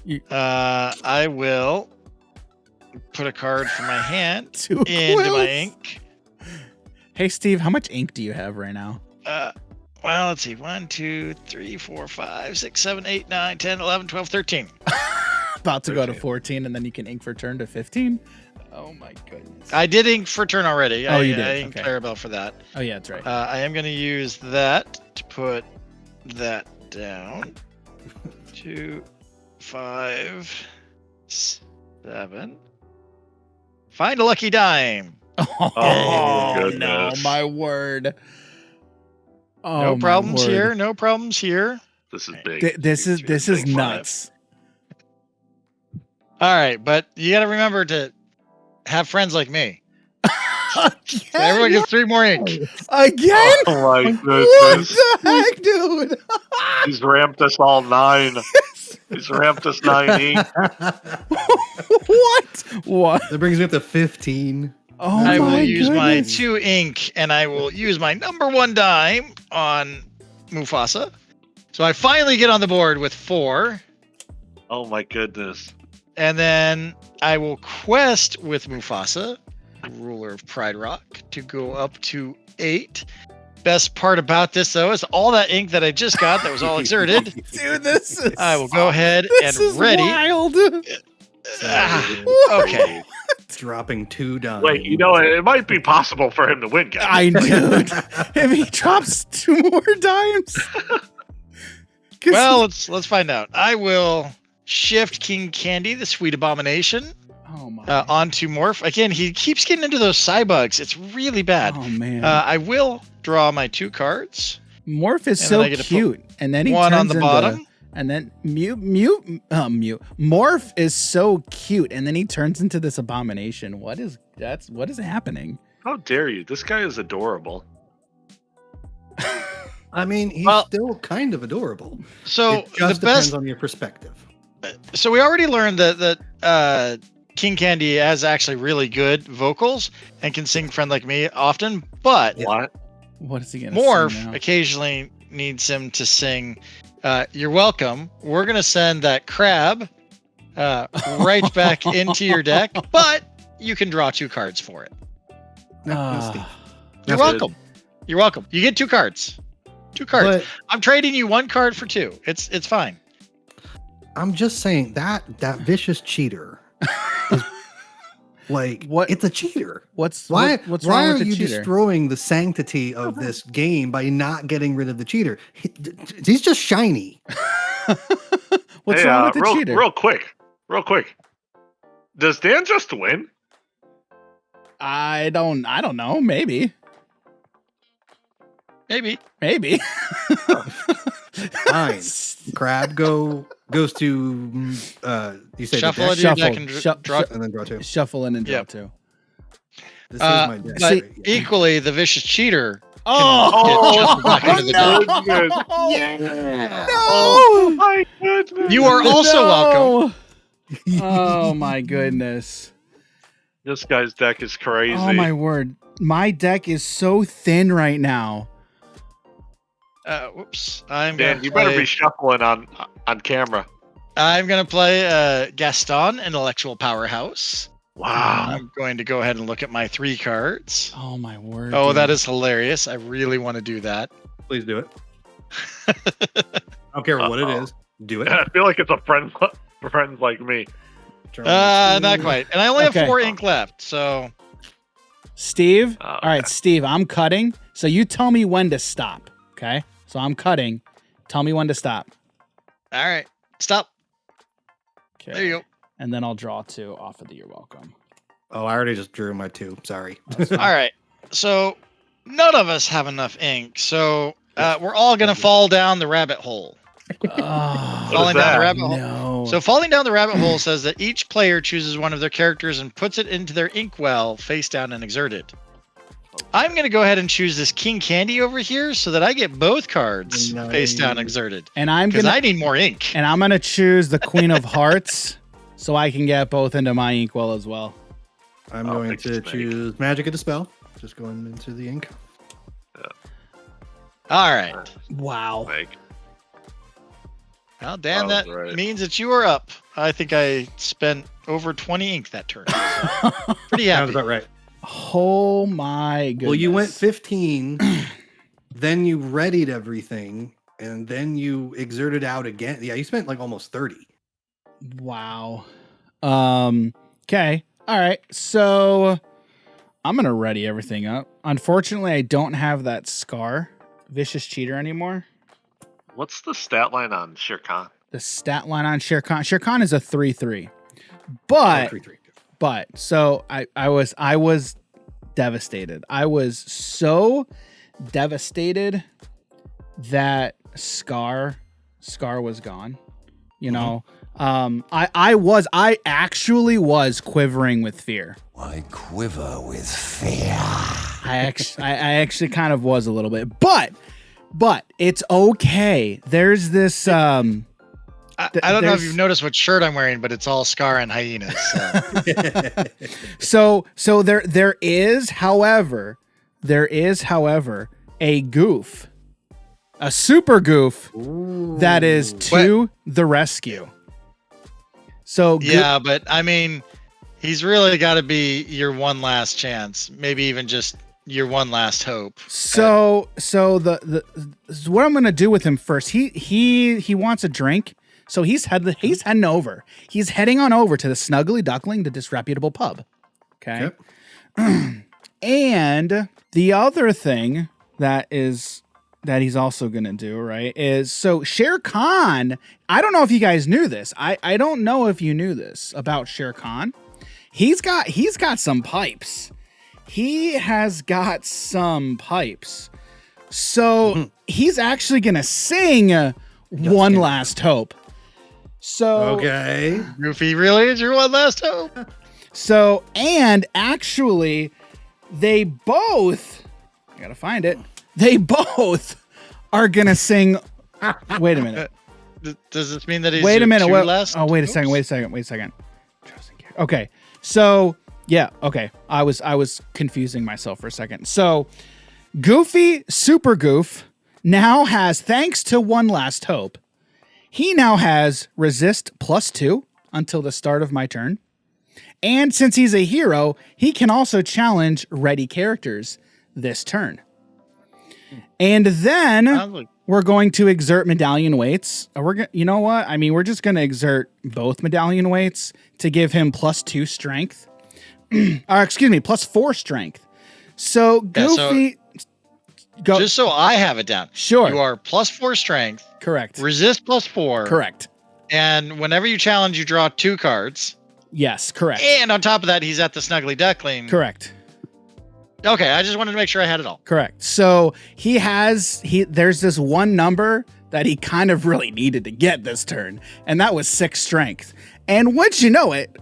You- I will put a card from my hand too into close. my ink. Hey, Steve. How much ink do you have right now? Well, let's see. 1, 2, 3, 4, 5, 6, 7, 8, 9, 10, 11, 12, 13. About to go to 13. 14, and then you can ink for turn to 15. Oh my goodness. I did ink for turn already. Oh, you did? I inked Okay. Clarabelle for that. Oh yeah, that's right. I am going to use that to put that down. 2, 5, 7. Find a lucky dime. Oh, no, goodness. my word. Oh, No my problems word. here. No problems here. This is big. This is Big 5. nuts. All right, but you got to remember to have friends like me. So everyone Again? gets 3 more ink. Again? Oh my What goodness. the heck, dude? He's ramped us all 9. He's ramped us 9 ink. What? What? That brings me up to 15. Oh I will my use my goodness. 2 ink, and I will use my number 1 dime on Mufasa. So I finally get on the board with 4, Oh my goodness. and then I will quest with Mufasa, ruler of Pride Rock, to go up to 8. Best part about this, though, is all that ink that I just got that was all exerted. Dude, this is I will go ahead and this is ready. wild. Ah, okay. Dropping 2 dimes. Wait, it might be possible for him to win, guys. I dude. If he drops 2 more dimes. 'Cause Well, let's find out. I will shift King Candy, the sweet abomination, oh my. onto Morph. Again, he keeps getting into those Cybugs. It's really bad. Oh man. I will draw my 2 cards. Morph is and then so I get to put cute, and then he One turns on the into, bottom. and then mute. Morph is so cute, and then he turns into this abomination. What is happening? How dare you? This guy is adorable. I mean, he's Well- still kind of adorable. So It just the depends best. on your perspective. So we already learned that King Candy has actually really good vocals and can sing "Friend Like Me" often, but What? What is he gonna Morph say now? occasionally needs him to sing "You're Welcome." We're gonna send that crab right back into your deck, but you can draw 2 cards for it. Ah. Steve. You're That's good. welcome. You're welcome. You get 2 cards. 2 cards. But I'm trading you 1 card for 2. It's fine. I'm just saying that vicious cheater is like What- it's a cheater. What's Why what's why wrong are with the you cheater? destroying the sanctity of this game by not getting rid of the cheater? He's just shiny. What's Hey, wrong with the real, cheater? real quick. Does Dan just win? I don't know. Maybe. Maybe. Maybe. Fine. Crab goes to you say Shuffle the it, deck, deck, and draw. and then draw 2. Shuffle in and draw Yep. 2. This is my deck. But right here. equally, the vicious cheater. Oh, Get shuffled back into the deck. Goodness. Yeah. Oh my goodness. You are also welcome. Oh my goodness. This guy's deck is crazy. Oh my word. My deck is so thin right now. Whoops. I'm Dan, gonna you play, better be shuffling on camera. I'm gonna play Gaston, Intellectual Powerhouse. Wow. I'm going to go ahead and look at my 3 cards. Oh my word. Oh, dude. that is hilarious. I really want to do that. Please do it. I don't care what it is. Do it. I feel like it's a friend for friends like me. Not quite. And I only have Okay. 4 ink left, so Steve. Oh, All right, Steve, I'm cutting. So you tell me when to stop. Okay. So I'm cutting. Tell me when to stop. all right. Stop. Okay. There you go. And then I'll draw 2 off of the You're Welcome. Oh, I already just drew my 2. Sorry. All right. So none of us have enough ink, so we're all gonna fall down the rabbit hole. Oh, Falling down the rabbit hole. no. So falling down the rabbit hole says that each player chooses one of their characters and puts it into their inkwell face down and exerted. I'm going to go ahead and choose this King Candy over here so that I get both cards face down Nice. exerted. and I'm Because gonna I need more ink. and I'm gonna choose the Queen of Hearts so I can get both into my inkwell as well. I'm I'll going pick to Snake. choose Magic of Dispel. Just going into the ink. All right. Wow. Like, Well, Dan, That that was right. means that you are up. I think I spent over 20 ink that turn. So pretty Sounds happy. about right. Oh my goodness. Well, you went 15, then you readied everything, and then you exerted out again. Yeah, you spent like almost 30. Wow. Okay. All right. So I'm gonna ready everything up. Unfortunately, I don't have that Scar Vicious Cheater anymore. what's the stat line on Shere Khan? The stat line on Shere Khan. Shere Khan is a 3/3. But 3-3. so I was devastated. I was so devastated that Scar was gone. You know, I actually was quivering with fear. I quiver with fear. I actually kind of was a little bit, but it's okay. There's this I don't know if there's- you've noticed what shirt I'm wearing, but it's all Scar and hyenas. So. so there is however a goof, a super goof that is to the rescue. So Yeah, but I mean, he's really got to be your one last chance. Maybe even just your one last hope. So the what I'm gonna do with him first. He wants a drink, so he's heading over. He's heading on over to the Snuggly Duckling, the disreputable pub. Okay. Yep. And the other thing that he's also gonna do, right, is so Shere Khan. I don't know if you guys knew this. I don't know if you knew this about Shere Khan. He's got some pipes. He has got some pipes. So he's actually gonna sing One Last Hope. So Okay. Goofy really is your one last hope. So, and actually, they both, I gotta find it, they both are gonna sing. Wait a minute. Does this mean that he's Wait a your minute. two Wait, last oh, wait a second. Wait a second. Wait a second. Okay. So, yeah. Okay. I was confusing myself for a second. So, Goofy Super Goof now has, thanks to One Last Hope, he now has resist +2 until the start of my turn. And since he's a hero, he can also challenge ready characters this turn. And then Sounds like- we're going to exert medallion weights. You know what? I mean, we're just going to exert both medallion weights to give him +2 strength. Or excuse me, +4 strength. So Yeah, so- Goofy, go. Just so I have it down. Sure. You are +4 strength, Correct. resist +4. Correct. And whenever you challenge, you draw 2 cards. Yes. Correct. And on top of that, he's at the Snuggly Duckling. Correct. Okay, I just wanted to make sure I had it all. Correct. So there's this one number that he kind of really needed to get this turn, and that was 6 strength. And once you know it,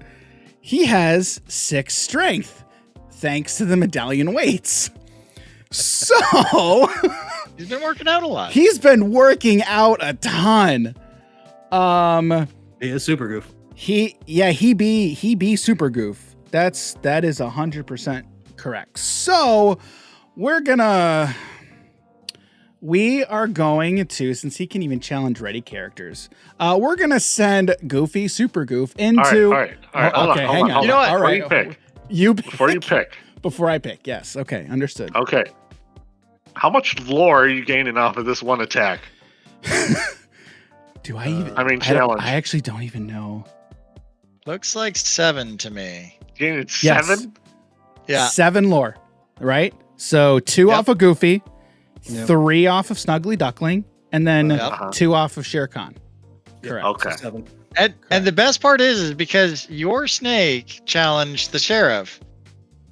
he has 6 strength thanks to the medallion weights. So He's been working out a lot. he's been working out a ton. He is super goof. He be super goof. That is 100% correct. So we are going to, since he can even challenge ready characters, we're gonna send Goofy Super Goof into. All right. Hold Okay, on, hang on. You know what? All right. Before you pick. Before I pick. Yes. Okay. Understood. Okay. How much lore are you gaining off of this one attack? Do I even? Challenge. I actually don't even know. Looks like 7 to me. Gaining Yes. 7? Yeah. 7 lore. Right. So 2 Yep. off of Goofy, Yep. 3 off of Snuggly Duckling, and then Yep. 2 off of Shere Khan. Correct. Okay. 7. And the best part is because your snake challenged the sheriff.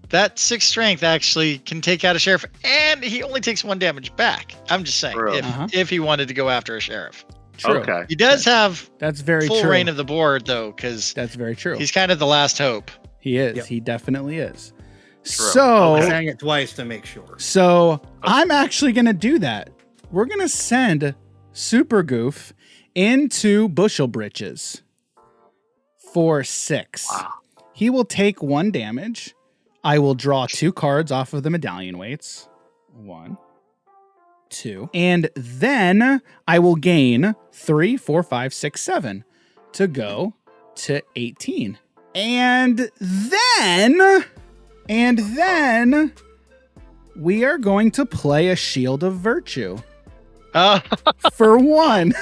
That 6 strength actually can take out a sheriff, and he only takes 1 damage back. I'm just saying, True. if he wanted to go after a sheriff. True. Okay. He does have That's very full true. reign of the board, though, because That's very true. he's kind of the last hope. He is. Yep. He definitely is. True. So, Okay. Sang it twice to make sure. so I'm actually gonna do that. We're gonna send Super Goof into Bushel Britches for 6. Wow. He will take 1 damage. I will draw 2 cards off of the medallion weights. 1, 2, and then I will gain 3, 4, 5, 6, 7 to go to 18. And then we are going to play a Shield of Virtue for 1.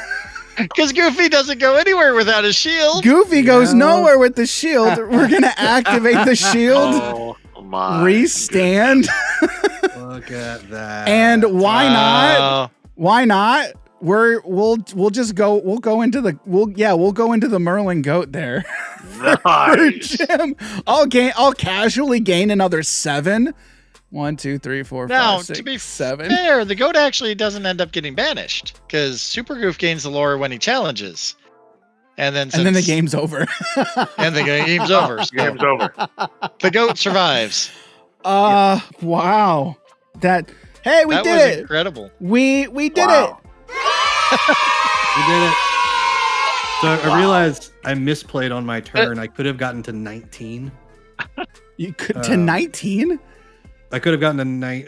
Because Goofy doesn't go anywhere without his shield. Goofy goes No. nowhere with the shield. We're going to activate the shield, Oh my. restand, Look at that. and why not? Wow. Why not? We'll go into the Merlin goat there. For Nice. Jim. I'll casually gain another 7. 1, 2, 3, 4, Now, 5, 6, to be 7. fair, the goat actually doesn't end up getting banished because Super Goof gains the lore when he challenges, and then And then the game's over. and the game's over. So Game's over. the goat survives. Wow. Hey, we That did was it. incredible. We did Wow. We did it. So I realized I misplayed on my turn. I could have gotten to 19. it. You could to 19? I could have gotten to 9.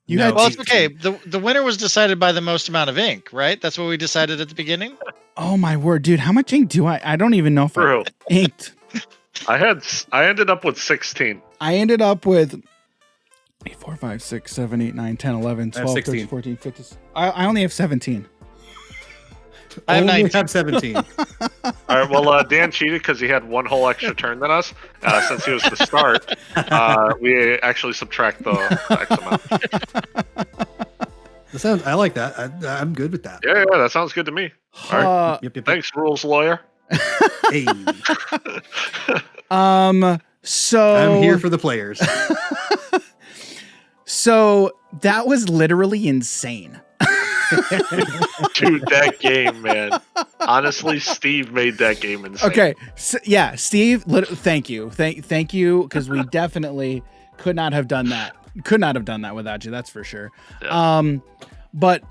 You no, had Well, it's 18. okay. The winner was decided by the most amount of ink, right? That's what we decided at the beginning. Oh my word, dude. How much ink do I don't even know if True. I inked. I ended up with 16. I ended up with 4, 5, 6, 7, 8, 9, 10, 11, I have 12, 13, 16. 14, 15. I only have 17. I have Only 19. have 17. All right. Well, Dan cheated because he had 1 whole extra turn than us. Since he was the start, we actually subtract the X amount. I like that. I'm good with that. Yeah, that sounds good to me. All right. Yep. Thanks, rules lawyer. Hey, So I'm here for the players. So that was literally insane. Dude, that game, man. Honestly, Steve made that game insane. Okay, so, yeah, Steve. Thank you, thank you, because we definitely could not have done that. Could not have done that without you. That's for sure. Yeah. But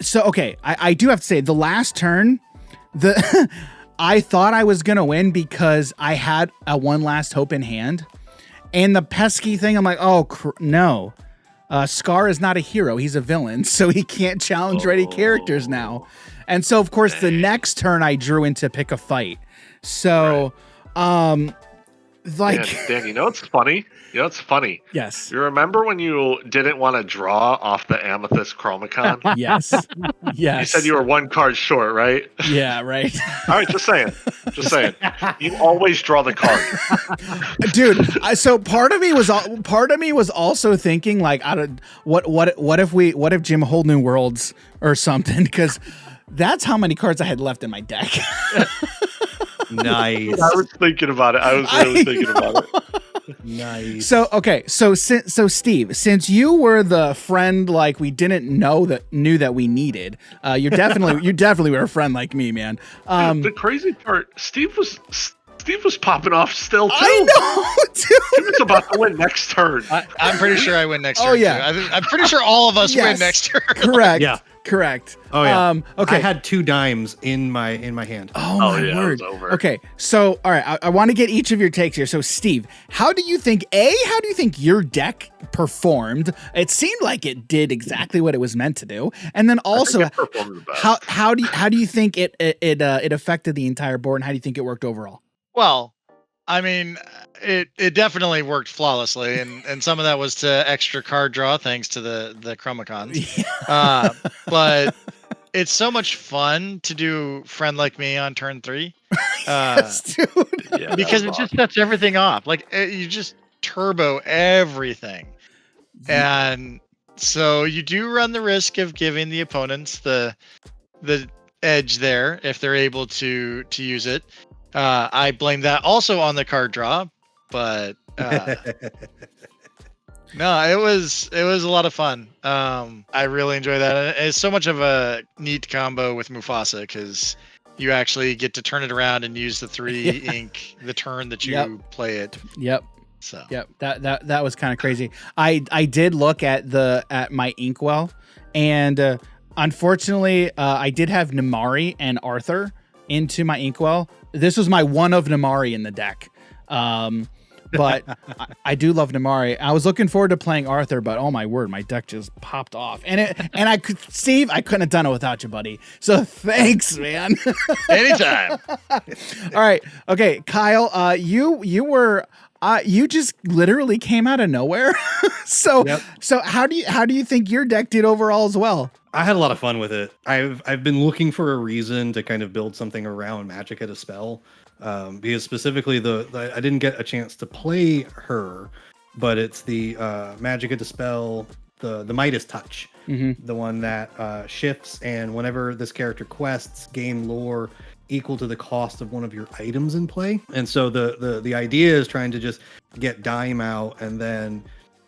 so okay, I do have to say the last turn, I thought I was gonna win because I had a one last hope in hand, and the pesky thing. I'm like, oh no. Scar is not a hero. He's a villain, so he can't challenge ready characters now. And so, of course, the next turn I drew in to pick a fight. So, like... Dan, you know what's funny? Yes. You remember when you didn't want to draw off the Amethyst Chromicon? Yes. Yes. You said you were 1 card short, right? Yeah, right. All right, just saying. You always draw the card. Dude, so part of me was also thinking like, what if Jim Whole New Worlds or something, because that's how many cards I had left in my deck. Nice. I was thinking about it. I was really thinking about it. Nice. So okay, so Steve, since you were the friend like we didn't knew that we needed, you definitely were a friend like me, man. The crazy part, Steve was popping off still too. I know, dude. He was about to win next turn. I'm pretty sure I win next turn. Oh, yeah. too. I'm pretty sure all of us Yes. win next turn. Correct. Yeah. Correct. Oh yeah. Okay. I had 2 dimes in my hand. Oh Oh, my yeah, it word. was over. Okay, so all right, I want to get each of your takes here. So Steve, how do you think your deck performed? It seemed like it did exactly what it was meant to do, and then also I think it performed the best. how do you think it affected the entire board, and how do you think it worked overall? Well, I mean, it definitely worked flawlessly, and some of that was to extra card draw thanks to the Chromacons. But it's so much fun to do friend like me on turn 3. Yes, dude. Yeah, that Because was it just sets everything off. Like you just turbo everything. And so you do run the risk of giving the opponents the edge there if they're able to use it. I blame that also on the card draw, but no, it was a lot of fun. I really enjoy that. And it's so much of a neat combo with Mufasa because you actually get to turn it around and use the 3 ink the turn that you play it. Yep. So Yep, that was kind of crazy. I did look at my inkwell, and unfortunately, I did have Namari and Arthur into my inkwell. This was my one of Namari in the deck, but I do love Namari. I was looking forward to playing Arthur, but oh my word, my deck just popped off, and Steve, I couldn't have done it without you, buddy. So thanks, man. anytime. All right, okay, Kyle, you were. You just literally came out of nowhere. So how do you think your deck did overall as well? I had a lot of fun with it. I've been looking for a reason to kind of build something around Magicka Dispel, because specifically I didn't get a chance to play her, but it's the Magicka Dispel, the Midas Touch, the one that shifts, and whenever this character quests, gain lore equal to the cost of one of your items in play. And so the idea is trying to just get dime out and then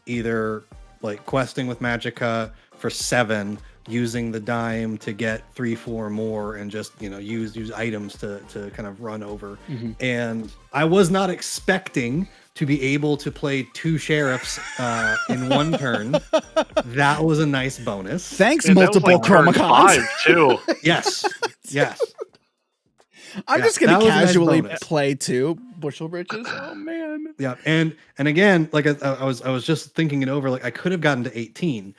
either like questing with Magicka for 7, using the dime to get 3-4 more, and just use items to kind of run over. And I was not expecting to be able to play 2 sheriffs in one turn. That was a nice bonus. Thanks, And that was multiple like turn Chromacons. 5 too. Yes. I'm Yeah, just gonna that was a nice casually bonus. play 2 bushel bridges. Oh man. Yeah, and again, like I was just thinking it over. Like I could have gotten to 18,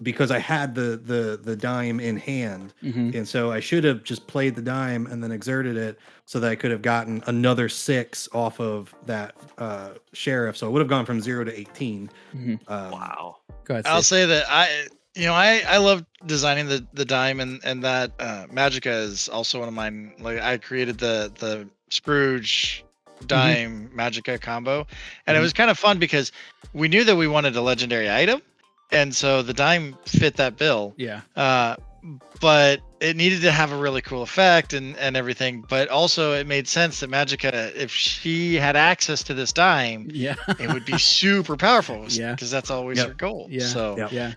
because I had the dime in hand, and so I should have just played the dime and then exerted it so that I could have gotten another 6 off of that sheriff. So I would have gone from 0 to 18. Wow. Go ahead, I'll Steve. say that I love designing the dime, and that Magicka is also one of mine. Like I created the Scrooge dime Magicka combo, and it was kind of fun because we knew that we wanted a legendary item, and so the dime fit that bill. Yeah. But it needed to have a really cool effect and everything. But also it made sense that Magicka, if she had access to this dime, Yeah. it would be super powerful. Yeah. Because that's always her goal. Yeah. So Yeah.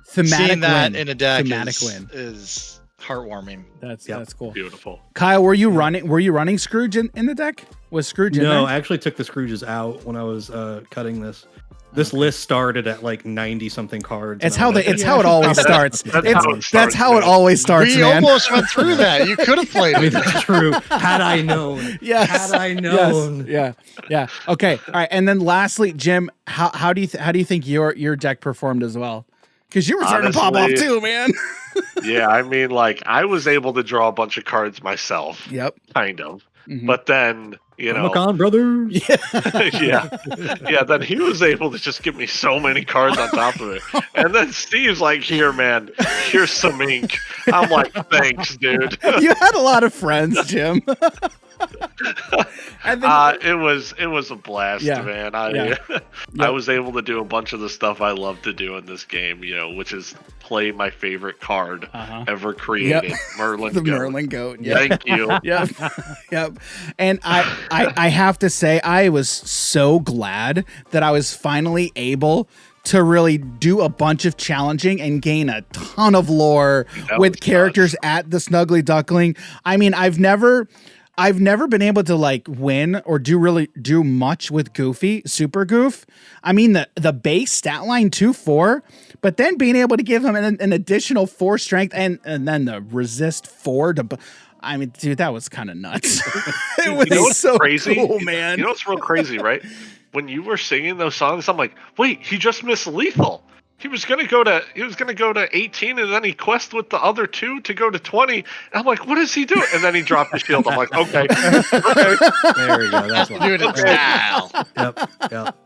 seeing Thematic that win. in a deck Thematic win. is heartwarming. That's cool. Beautiful. Kyle, were you running Scrooge in the deck? Was Scrooge in No, there? I actually took the Scrooges out when I was cutting this. This list started at like 90 something cards. It's and I how was like, how it always starts. That's how it always starts, We man. almost went through that. You could have played I mean, it. that's true. Had I known. Yes. Had I known. Yes. Yeah. Okay. All right. And then lastly, Jim, how do you think your deck performed as well? Because you were starting to pop off Honestly, too, man. Yeah, I mean, like I was able to draw a bunch of cards myself, Yep. kind of. Mhm. But then, Comic-Con brothers. yeah, then he was able to just give me so many cards on top of it. And then Steve's like, "Here, man, here's some ink." I'm like, "Thanks, dude." You had a lot of friends, Jim. And then, It was a blast, Yeah, man. yeah. I Yep. was able to do a bunch of the stuff I love to do in this game, which is play my favorite card ever created, Merlin the Goat. Merlin goat. Yeah. Thank you. Yep. Yep. And I have to say, I was so glad that I was finally able to really do a bunch of challenging and gain a ton of lore That with was characters at the Snuggly Duckling. I mean, I've never been able to like win or do much with Goofy, Super Goof. I mean, the base stat line 2-4, but then being able to give him an additional 4 strength and then the resist 4 to. I mean, dude, that was kind of nuts. It was what's so crazy? cool, man. You know what's real crazy, right? When you were singing those songs, I'm like, wait, he just missed lethal. He was gonna go to 18, and then he quested with the other 2 to go to 20. And I'm like, what is he doing? And then he dropped his shield. I'm like, okay. There we go. That's Do why. it in style. Yep.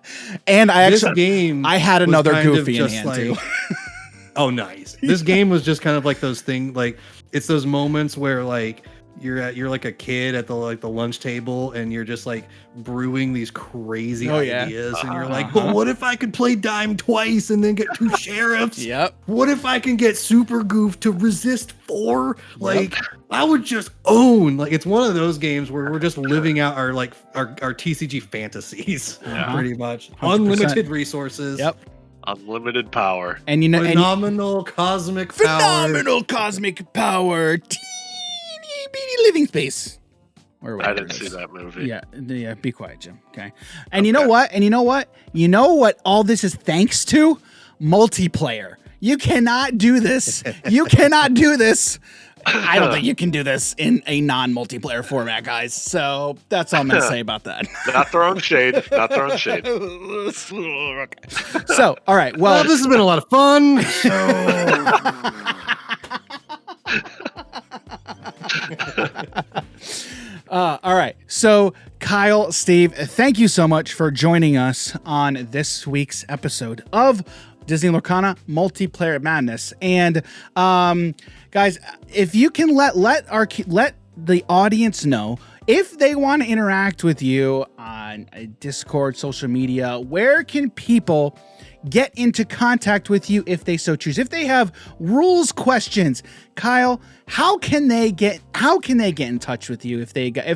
And I This actually, game. I had was another kind of Goofy in just hand too. Oh, nice. This game was just kind of like those things, like it's those moments where like you're like a kid at the lunch table and you're just like brewing these crazy Oh, yeah. ideas and you're like, but what if I could play Dime twice and then get 2 sheriffs? Yep. What if I can get Super Goof to resist 4? Like I would just own. Like it's one of those games where we're just living out our TCG fantasies, pretty much. 100%. Unlimited resources. Yep. Unlimited power. And you know, Phenomenal cosmic power. phenomenal cosmic power, teeny beady living space. Or I whatever didn't it see is. that movie. Yeah. Be quiet, Jim. Okay. And you know what? You know what? All this is thanks to multiplayer. You cannot do this. I don't think you can do this in a non-multiplayer format, guys. So that's all I'm gonna say about that. Not throwing shade. Not throwing shade. Okay. So, all right. Well, Well, this has been a lot of fun. all right. So, Kyle, Steve, thank you so much for joining us on this week's episode of Disney Lorcana Multiplayer Madness. And guys, if you can let the audience know if they want to interact with you on Discord, social media, where can people get into contact with you if they so choose? If they have rules questions, Kyle, how can they get in touch with you if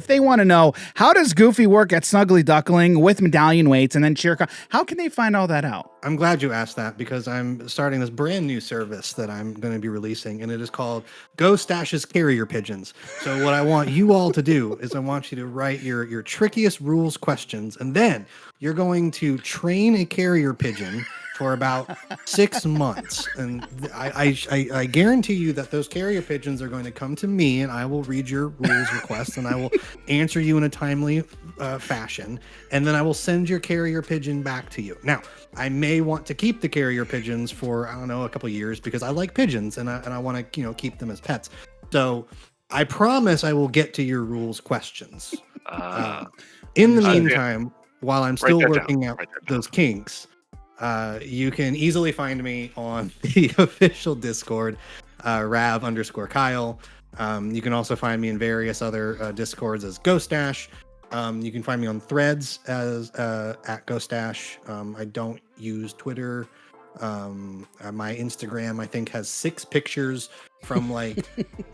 they want to know how does Goofy work at Snuggly Duckling with medallion weights and then cheer? How can they find all that out? I'm glad you asked that because I'm starting this brand new service that I'm going to be releasing, and it is called Go Stash's Carrier Pigeons. So what I want you all to do is I want you to write your trickiest rules questions, and then you're going to train a carrier pigeon for about 6 months. And I guarantee you that those carrier pigeons are going to come to me and I will read your rules requests and I will answer you in a timely fashion. And then I will send your carrier pigeon back to you. Now, I may want to keep the carrier pigeons for, I don't know, a couple years because I like pigeons and I want to, keep them as pets. So I promise I will get to your rules questions. In the meantime, while I'm still working out those kinks, you can easily find me on the official Discord, Rav_Kyle. You can also find me in various other Discords as GhostDash. You can find me on Threads as at GhostDash. I don't use Twitter. My Instagram, I think, has 6 pictures from like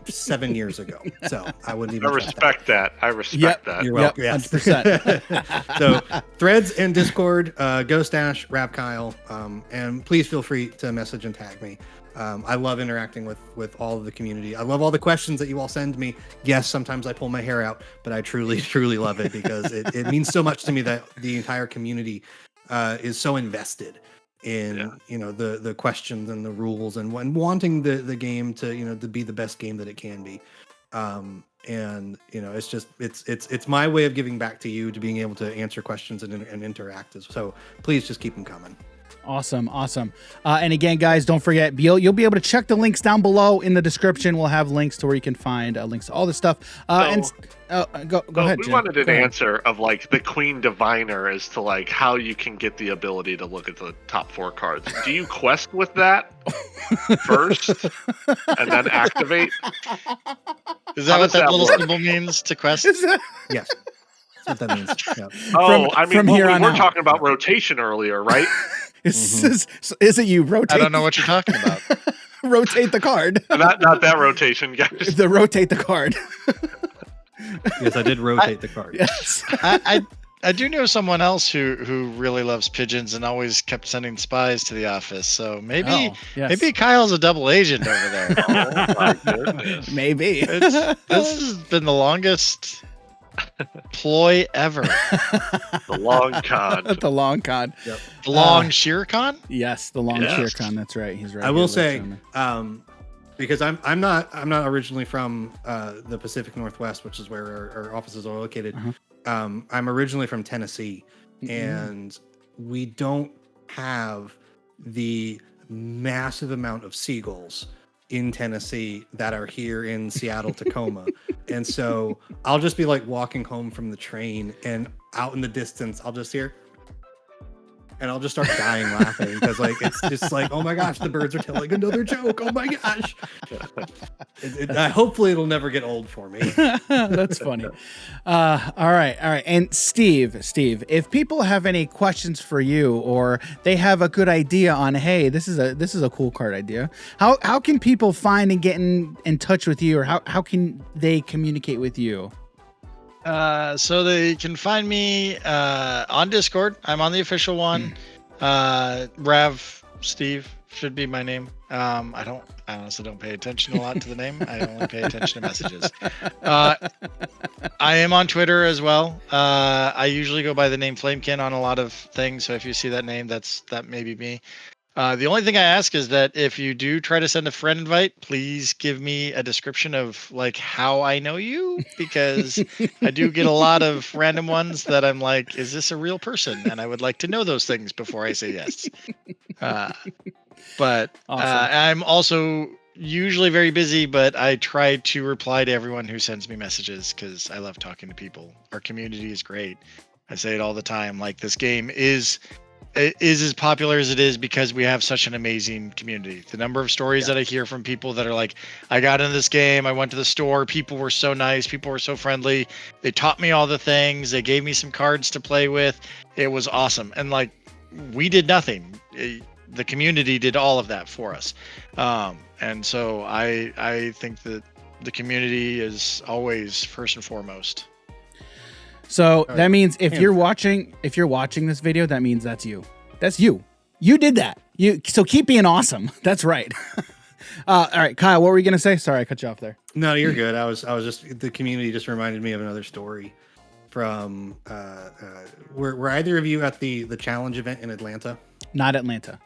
7 years ago. So I wouldn't even. I respect that. that. You're welcome. Yep, Yes. 100%. So Threads and Discord, GhostDash, Rap Kyle, and please feel free to message and tag me. I love interacting with all of the community. I love all the questions that you all send me. Yes, sometimes I pull my hair out, but I truly, truly love it because it means so much to me that the entire community is so invested in the questions and the rules and wanting the game to to be the best game that it can be. And it's just it's my way of giving back to you, to being able to answer questions and interact. So please just keep them coming. Awesome. And again, guys, don't forget, you'll be able to check the links down below in the description. We'll have links to where you can find links to all this stuff. Go ahead, We Jim. wanted an Go ahead. answer of like the Queen Diviner as to like how you can get the ability to look at the top 4 cards. Do you quest with that first and then activate? Is that How what does that that little work? symbol means to quest? Is that- Yes. That's what that means. Yeah. Oh, I mean, from well, here we on were out. talking about rotation earlier, right? Is it you rotate? I don't know what you're talking about. Rotate the card. not that rotation, guys. The rotate the card. Yes, I did rotate the card. Yes. I do know someone else who really loves pigeons and always kept sending spies to the office. So maybe Oh, yes. maybe Kyle's a double agent over there. Oh my goodness. Maybe. This has been the longest ploy ever. The long con. The long con. The long sheer con? Yes, the long Yes. sheer con. That's right. He's right. I will Here, say, gentlemen. because I'm not originally from the Pacific Northwest, which is where our offices are located. Uh-huh. I'm originally from Tennessee, Mhm. and we don't have the massive amount of seagulls in Tennessee that are here in Seattle, Tacoma. And so I'll just be like walking home from the train, and out in the distance, I'll just hear, and I'll just start dying laughing because like it's just like, oh my gosh, the birds are telling another joke. Oh my gosh. Hopefully it'll never get old for me. That's funny. All right. And Steve, if people have any questions for you, or they have a good idea on, hey, this is a cool card idea, how can people find and get in touch with you, or how can they communicate with you? So they can find me on Discord. I'm on the official one. Rav Steve should be my name. I honestly don't pay attention a lot to the name. I only pay attention to messages. I am on Twitter as well. I usually go by the name Flamekin on a lot of things. So if you see that name, that may be me. The only thing I ask is that if you do try to send a friend invite, please give me a description of like how I know you, because I do get a lot of random ones that I'm like, is this a real person? And I would like to know those things before I say yes. But Awesome. I'm also usually very busy, but I try to reply to everyone who sends me messages because I love talking to people. Our community is great. I say it all the time. Like, this game is as popular as it is because we have such an amazing community. The number of stories that I hear from people that are like, I got into this game, I went to the store, people were so nice, people were so friendly, they taught me all the things, they gave me some cards to play with. It was awesome. And like, we did nothing. The community did all of that for us. And so I think that the community is always first and foremost. So that means if you're watching this video, that means that's you. That's you. You did that. So keep being awesome. That's right. All right, Kyle, what were you gonna say? Sorry, I cut you off there. No, you're good. I was just, the community just reminded me of another story from were either of you at the challenge event in Atlanta? Not Atlanta.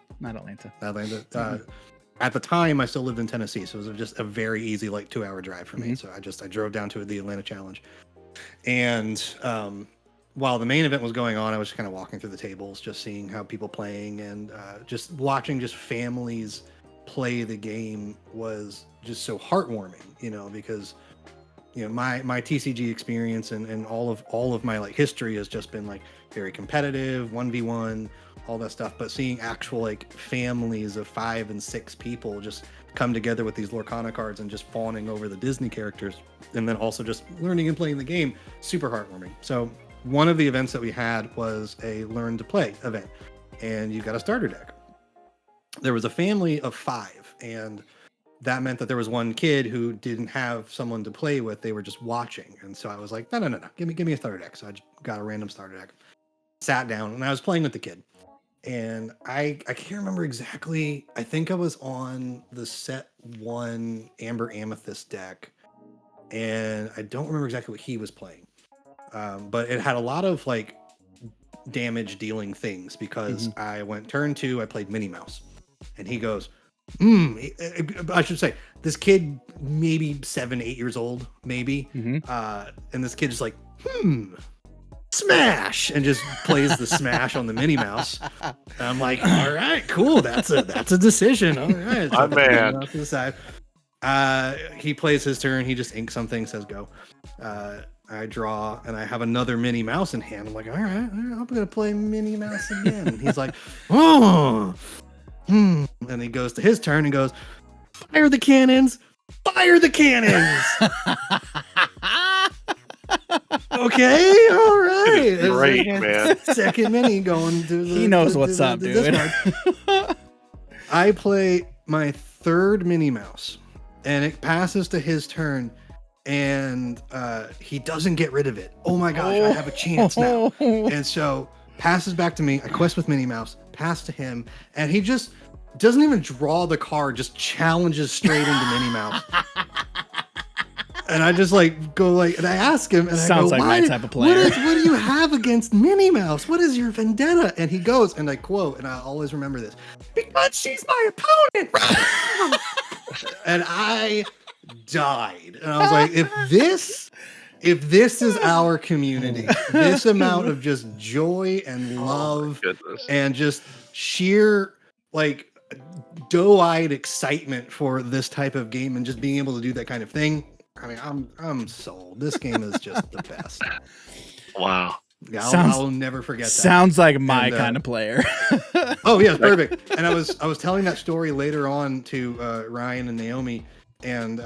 At the time, I still lived in Tennessee, so it was just a very easy, like, 2-hour drive for me. So I drove down to the Atlanta challenge, and while the main event was going on, I was kind of walking through the tables, just seeing how people playing, and just watching just families play the game was just so heartwarming, because my TCG experience and all of my like history has just been like very competitive, 1v1, all that stuff. But seeing actual like families of 5 and 6 people just come together with these Lorcana cards and just fawning over the Disney characters, and then also just learning and playing the game, super heartwarming. So one of the events that we had was a learn to play event, and you got a starter deck. There was a family of 5, and that meant that there was one kid who didn't have someone to play with. They were just watching. And so I was like, no, give me a starter deck. So I just got a random starter deck, sat down, and I was playing with the kid. And I can't remember exactly. I think I was on the set 1 Amber Amethyst deck, and I don't remember exactly what he was playing. But it had a lot of like damage dealing things because I went turn 2, I played Minnie Mouse, and he goes, I should say this kid maybe 7-8 years old, maybe. And this kid is like, smash, and just plays the smash on the Minnie Mouse. And I'm like, all right, cool. That's a decision. All right. My man. Off to the side. He plays his turn. He just inks something, says go. I draw, and I have another Minnie Mouse in hand. I'm like, all right, I'm going to play Minnie Mouse again. And he's like, oh. And he goes to his turn and goes, fire the cannons. Okay, all right. It's great, It's like man. a second mini going to the. He knows to what's the- up, the dude. Discord. I play my third Minnie Mouse, and it passes to his turn, and he doesn't get rid of it. Oh my gosh, I have a chance now. And so passes back to me. I quest with Minnie Mouse, pass to him, and he just doesn't even draw the card, just challenges straight into Minnie Mouse. And I just like go like, and I ask him, and Sounds I go, like my type of player. What do you have against Minnie Mouse? What is your vendetta? And he goes, and I quote, and I always remember this, because she's my opponent. And I died, and I was like, if this is our community, this amount of just joy and love Goodness. and just sheer like doe-eyed excitement for this type of game and just being able to do that kind of thing. I mean, I'm sold. This game is just the best. Wow. Yeah, Sounds- I'll never forget that. Sounds like my And, kind of player. Oh yeah, perfect. And I was telling that story later on to Ryan and Naomi, and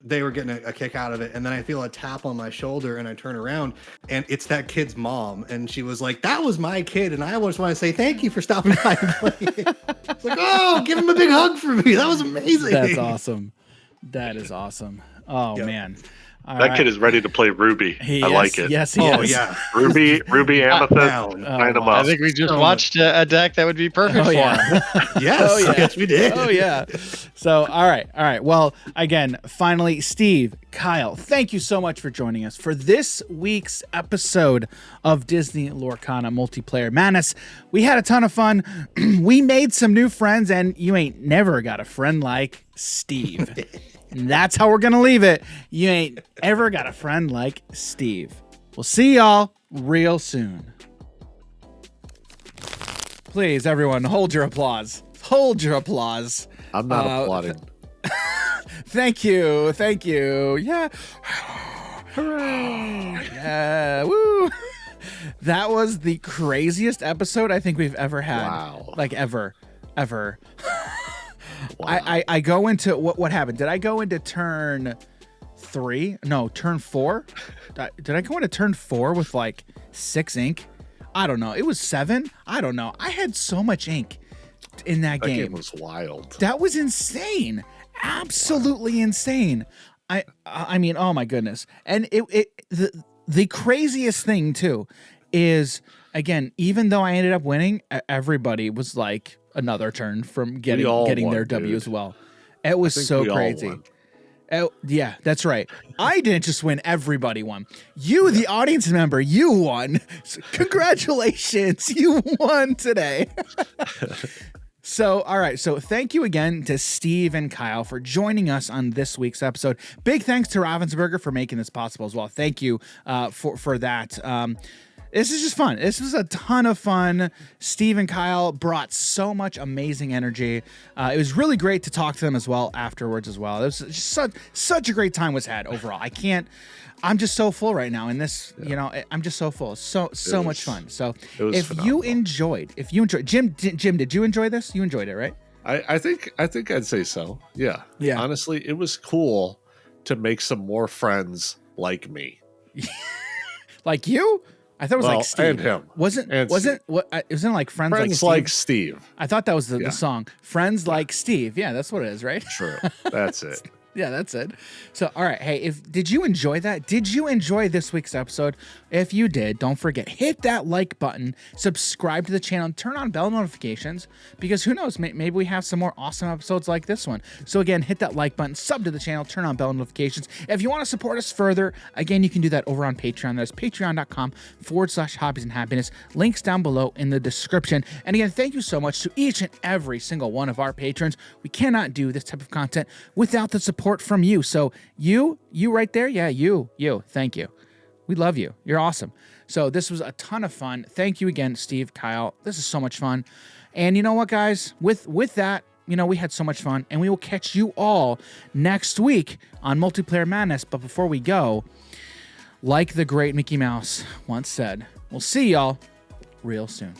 they were getting a kick out of it. And then I feel a tap on my shoulder, and I turn around, and it's that kid's mom, and she was like, "That was my kid," and I always want to say thank you for stopping by and playing. It's like, oh, give him a big hug for me. That was amazing. That's awesome. That is awesome. Oh Yep. man. All That right. kid is ready to play Ruby. I like it. Yes, he Oh is. yeah. Ruby, Amethyst, Down. line them I up. think we just So watched a deck that would be perfect Oh, for yeah. him. Yes. Oh, yeah. Yes, we did. Oh yeah. So all right. Well, again, finally, Steve, Kyle, thank you so much for joining us for this week's episode of Disney Lorcana Multiplayer Madness. We had a ton of fun. We made some new friends, and you ain't never got a friend like Steve. And that's how we're gonna leave it. You ain't ever got a friend like Steve. We'll see y'all real soon. Please, everyone, hold your applause. Hold your applause. I'm not applauding. Thank you. Thank you. Yeah. Hooray. Yeah. Woo. That was the craziest episode I think we've ever had. Wow. Like ever. Wow. I go into what happened? Did I go into turn 3? No, turn 4? Did I go into turn 4 with like 6 ink? I don't know. It was 7. I don't know. I had so much ink in that That game. game was wild. That was insane. Absolutely insane. I mean, oh my goodness. And the craziest thing too is, again, even though I ended up winning, everybody was like another turn from getting all won, their W dude. as well. It was I think so we all crazy. won. Oh, yeah, that's right. I didn't just win, everybody won. You, the audience member, you won. So congratulations, you won today. So, all right. So thank you again to Steve and Kyle for joining us on this week's episode. Big thanks to Ravensburger for making this possible as well. Thank you for that. This is just fun. This was a ton of fun. Steve and Kyle brought so much amazing energy. It was really great to talk to them as well afterwards as well. It was just such a great time was had overall. I'm just so full right now in this, I'm just so full. So much fun. So if you enjoyed, Jim, did you enjoy this? You enjoyed it, right? I think I'd say so. Yeah. Yeah. Honestly, it was cool to make some more friends like me. Like you? I thought it was like Steve. And him. Wasn't what? Isn't it like friends Friends Steve. I thought that was the Yeah. song. Friends like Steve. Yeah, that's what it is, right? True. That's it. Yeah, that's it. So, all right. Hey, did you enjoy that? Did you enjoy this week's episode? If you did, don't forget, hit that like button, subscribe to the channel, and turn on bell notifications, because who knows, maybe we have some more awesome episodes like this one. So again, hit that like button, sub to the channel, turn on bell notifications. If you want to support us further, again, you can do that over on Patreon. That's patreon.com/hobbies and happiness. Links down below in the description. And again, thank you so much to each and every single one of our patrons. We cannot do this type of content without the support from you. So you right there, yeah, you, thank you. We love you. You're awesome. So this was a ton of fun. Thank you again, Steve, Kyle. This is so much fun. And you know what, guys? With that, we had so much fun, and we will catch you all next week on Multiplayer Madness. But before we go, like the great Mickey Mouse once said, we'll see y'all real soon.